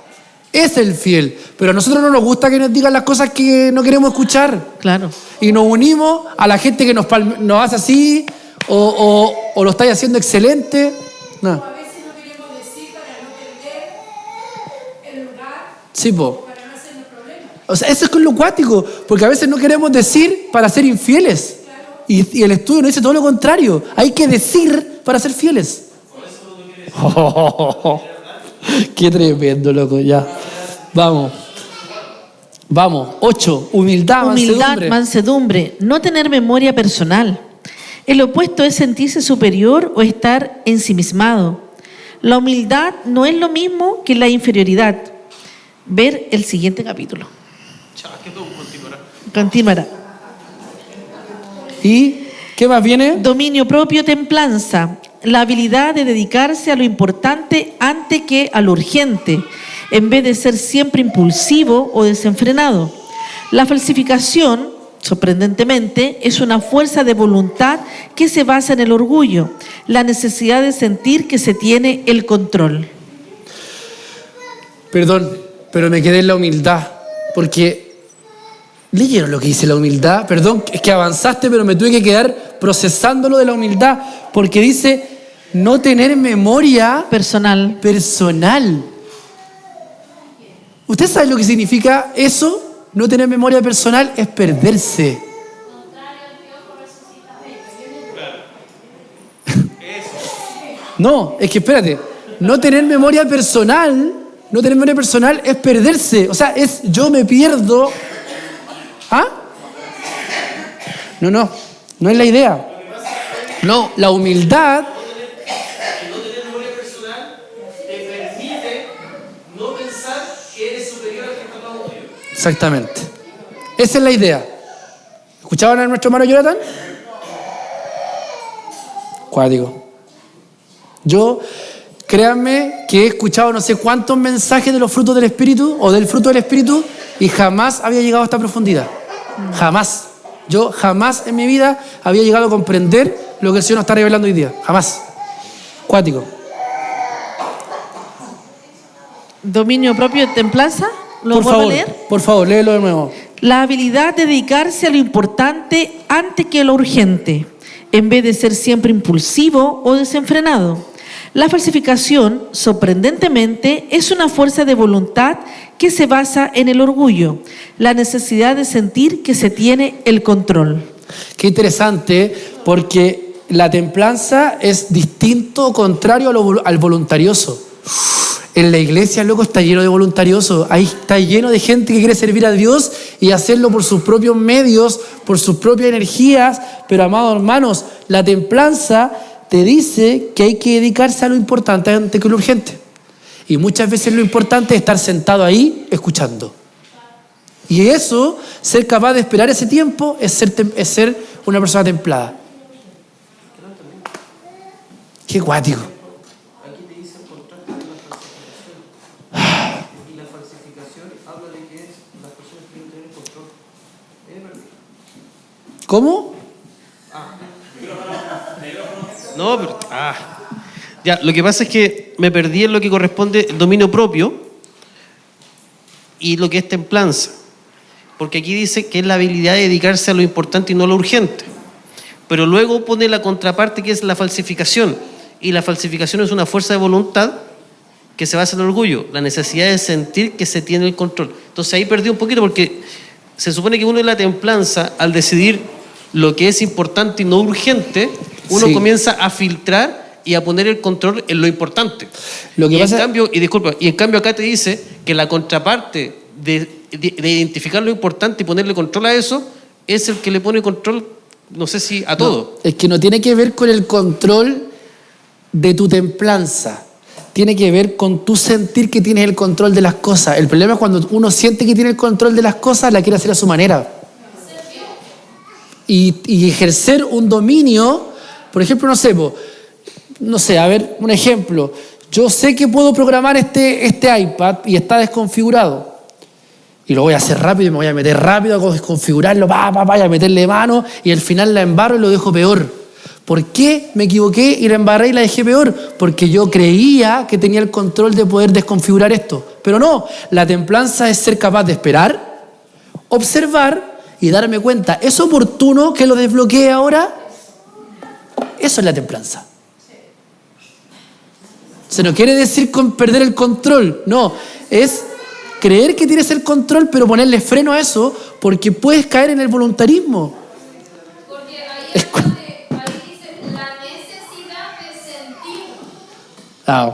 Es el fiel. Pero a nosotros no nos gusta que nos digan las cosas que no queremos escuchar. Claro. Y nos unimos a la gente que nos hace así o lo estáis haciendo excelente. No. Sí, po. O sea, eso es con lo cuático, porque a veces no queremos decir para ser infieles. Y el estudio nos dice todo lo contrario. Hay que decir para ser fieles. Qué tremendo, loco, ya. Vamos. 8. Humildad, mansedumbre. No tener memoria personal. El opuesto es sentirse superior o estar ensimismado. La humildad no es lo mismo que la inferioridad. Ver el siguiente capítulo. Continuará. ¿Y qué más viene? Dominio propio, templanza. La habilidad de dedicarse a lo importante antes que a lo urgente, en vez de ser siempre impulsivo o desenfrenado. La falsificación, sorprendentemente, es una fuerza de voluntad que se basa en el orgullo, la necesidad de sentir que se tiene el control. Perdón, pero me quedé en la humildad, porque ¿leyeron lo que dice la humildad? Perdón, es que avanzaste, pero me tuve que quedar procesando lo de la humildad, porque dice no tener memoria personal. ¿Usted sabe lo que significa eso? No tener memoria personal es perderse. No, es que espérate, no tener memoria personal es perderse. O sea, es yo me pierdo. ¿Ah? No es la idea. No, la humildad. No tener memoria personal te permite no pensar que eres superior al que está al lado tuyo. Exactamente. Esa es la idea. ¿Escuchaban a nuestro hermano Jonathan? Cuático. Yo, créanme que he escuchado no sé cuántos mensajes de los frutos del Espíritu o del fruto del Espíritu y jamás había llegado a esta profundidad. Jamás. Yo jamás en mi vida había llegado a comprender lo que el Señor nos está revelando hoy día. Jamás. Cuático. Dominio propio de templanza. ¿Lo vuelvo a leer? Por favor, léelo de nuevo. La habilidad de dedicarse a lo importante antes que a lo urgente, en vez de ser siempre impulsivo o desenfrenado. La falsificación, sorprendentemente, es una fuerza de voluntad que se basa en el orgullo, la necesidad de sentir que se tiene el control. Qué interesante, porque la templanza es distinto o contrario al voluntarioso. En la iglesia, loco, está lleno de voluntariosos. Ahí está lleno de gente que quiere servir a Dios y hacerlo por sus propios medios, por sus propias energías. Pero, amados hermanos, la templanza te dice que hay que dedicarse a lo importante antes que lo urgente. Y muchas veces lo importante es estar sentado ahí escuchando. Y eso, ser capaz de esperar ese tiempo, es ser una persona templada. Qué guático. Aquí te dice el contraste de la falsificación. Y la falsificación habla de que las personas quieren tener control. ¿Cómo? No, pero... Ya, lo que pasa es que me perdí en lo que corresponde el dominio propio y lo que es templanza. Porque aquí dice que es la habilidad de dedicarse a lo importante y no a lo urgente. Pero luego pone la contraparte que es la falsificación. Y la falsificación es una fuerza de voluntad que se basa en el orgullo, la necesidad de sentir que se tiene el control. Entonces ahí perdí un poquito porque se supone que uno en la templanza, al decidir lo que es importante y no urgente, uno comienza a filtrar y a poner el control en lo importante. En cambio acá te dice que la contraparte de identificar lo importante y ponerle control a eso es el que le pone control, no sé si a todo. Es que no tiene que ver con el control de tu templanza. Tiene que ver con tu sentir que tienes el control de las cosas. El problema es cuando uno siente que tiene el control de las cosas, la quiere hacer a su manera. Y ejercer un dominio, por ejemplo, no sé, a ver, un ejemplo. Yo sé que puedo programar este iPad y está desconfigurado. Y lo voy a hacer rápido y me voy a meter rápido a desconfigurarlo, y a meterle mano y al final la embarro y lo dejo peor. ¿Por qué me equivoqué y la embarré y la dejé peor? Porque yo creía que tenía el control de poder desconfigurar esto. Pero no, la templanza es ser capaz de esperar, observar y darme cuenta. ¿Es oportuno que lo desbloquee ahora? Eso es la templanza. Se no quiere decir con perder el control, no, es creer que tienes el control pero ponerle freno a eso porque puedes caer en el voluntarismo. Porque ahí dice la necesidad de sentir. Eso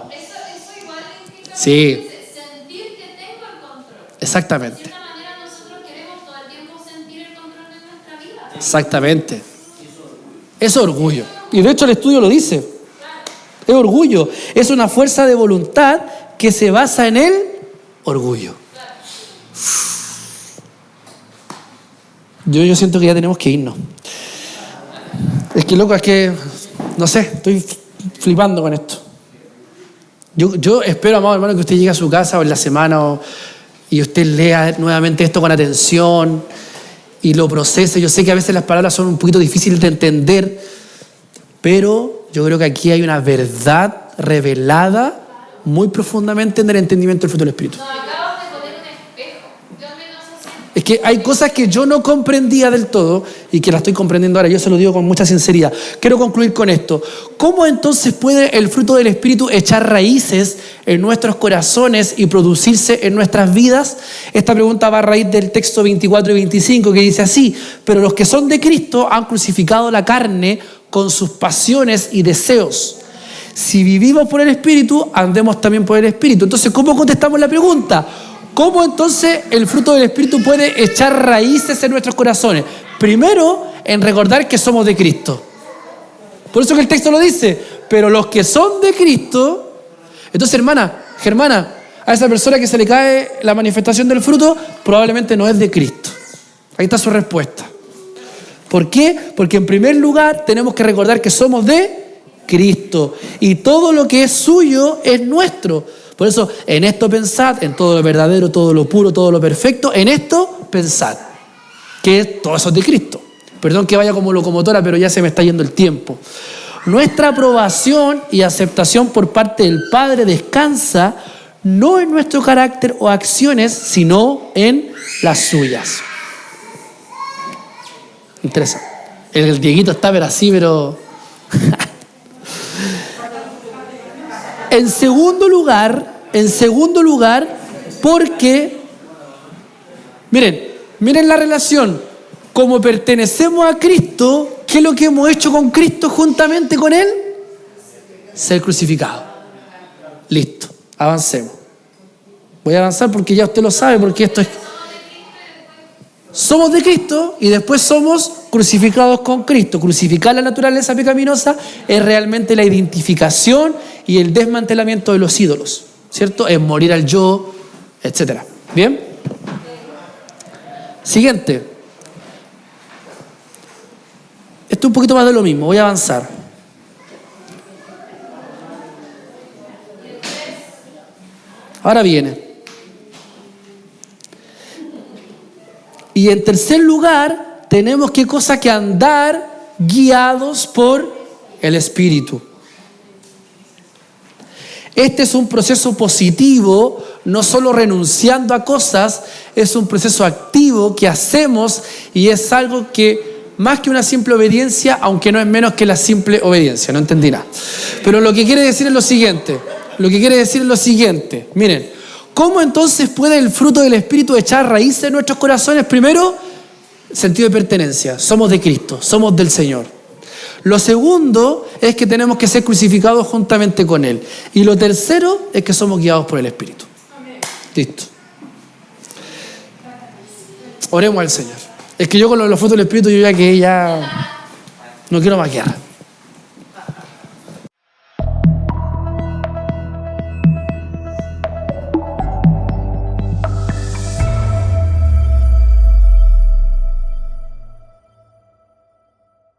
igual implica Sí, Sentir que tengo el control. exactamente. De cierta manera nosotros queremos todo el tiempo sentir el control de nuestra vida. Exactamente. Es orgullo. Y de hecho el estudio lo dice. Es orgullo. Es una fuerza de voluntad que se basa en el orgullo. Yo siento que ya tenemos que irnos. Es que, loco, es que, no sé, estoy flipando con esto. Yo espero, amado hermano, que usted llegue a su casa o en la semana y usted lea nuevamente esto con atención y lo procese. Yo sé que a veces las palabras son un poquito difíciles de entender, pero yo creo que aquí hay una verdad revelada muy profundamente en el entendimiento del fruto del Espíritu. Es que hay cosas que yo no comprendía del todo y que las estoy comprendiendo ahora. Yo se lo digo con mucha sinceridad. Quiero concluir con esto. ¿Cómo entonces puede el fruto del Espíritu echar raíces en nuestros corazones y producirse en nuestras vidas? Esta pregunta va a raíz del texto 24 y 25 que dice así: pero los que son de Cristo han crucificado la carne con sus pasiones y deseos. Si vivimos por el Espíritu, andemos también por el Espíritu. Entonces, ¿cómo contestamos la pregunta? ¿Cómo entonces el fruto del Espíritu puede echar raíces en nuestros corazones? Primero, en recordar que somos de Cristo. Por eso que el texto lo dice, pero los que son de Cristo. Entonces, hermana, Germana, a esa persona que se le cae la manifestación del fruto, probablemente no es de Cristo. Ahí está su respuesta. ¿Por qué? Porque en primer lugar tenemos que recordar que somos de Cristo y todo lo que es suyo es nuestro. Por eso, en esto pensad, en todo lo verdadero, todo lo puro, todo lo perfecto, en esto pensad, que todo eso es de Cristo. Perdón que vaya como locomotora, pero ya se me está yendo el tiempo. Nuestra aprobación y aceptación por parte del Padre descansa no en nuestro carácter o acciones, sino en las suyas. Interesante. El Dieguito está pero así, pero... En segundo lugar, porque, miren la relación, como pertenecemos a Cristo, ¿qué es lo que hemos hecho con Cristo juntamente con Él? Ser crucificado. Listo, avancemos. Voy a avanzar porque ya usted lo sabe, porque esto es... Somos de Cristo y después somos crucificados con Cristo. Crucificar la naturaleza pecaminosa es realmente la identificación y el desmantelamiento de los ídolos, ¿cierto? Es morir al yo, etc. ¿Bien? Siguiente. Esto es un poquito más de lo mismo, voy a avanzar. Ahora viene. Y en tercer lugar, tenemos qué cosa que andar guiados por el Espíritu. Este es un proceso positivo, no solo renunciando a cosas, es un proceso activo que hacemos y es algo que, más que una simple obediencia, aunque no es menos que la simple obediencia, no entendí nada. Pero lo que quiere decir es lo siguiente, miren, ¿cómo entonces puede el fruto del Espíritu echar raíces en nuestros corazones? Primero, sentido de pertenencia, somos de Cristo, somos del Señor. Lo segundo es que tenemos que ser crucificados juntamente con Él. Y lo tercero es que somos guiados por el Espíritu. Listo. Oremos al Señor. Es que yo con los frutos del Espíritu yo ya no quiero más guiar.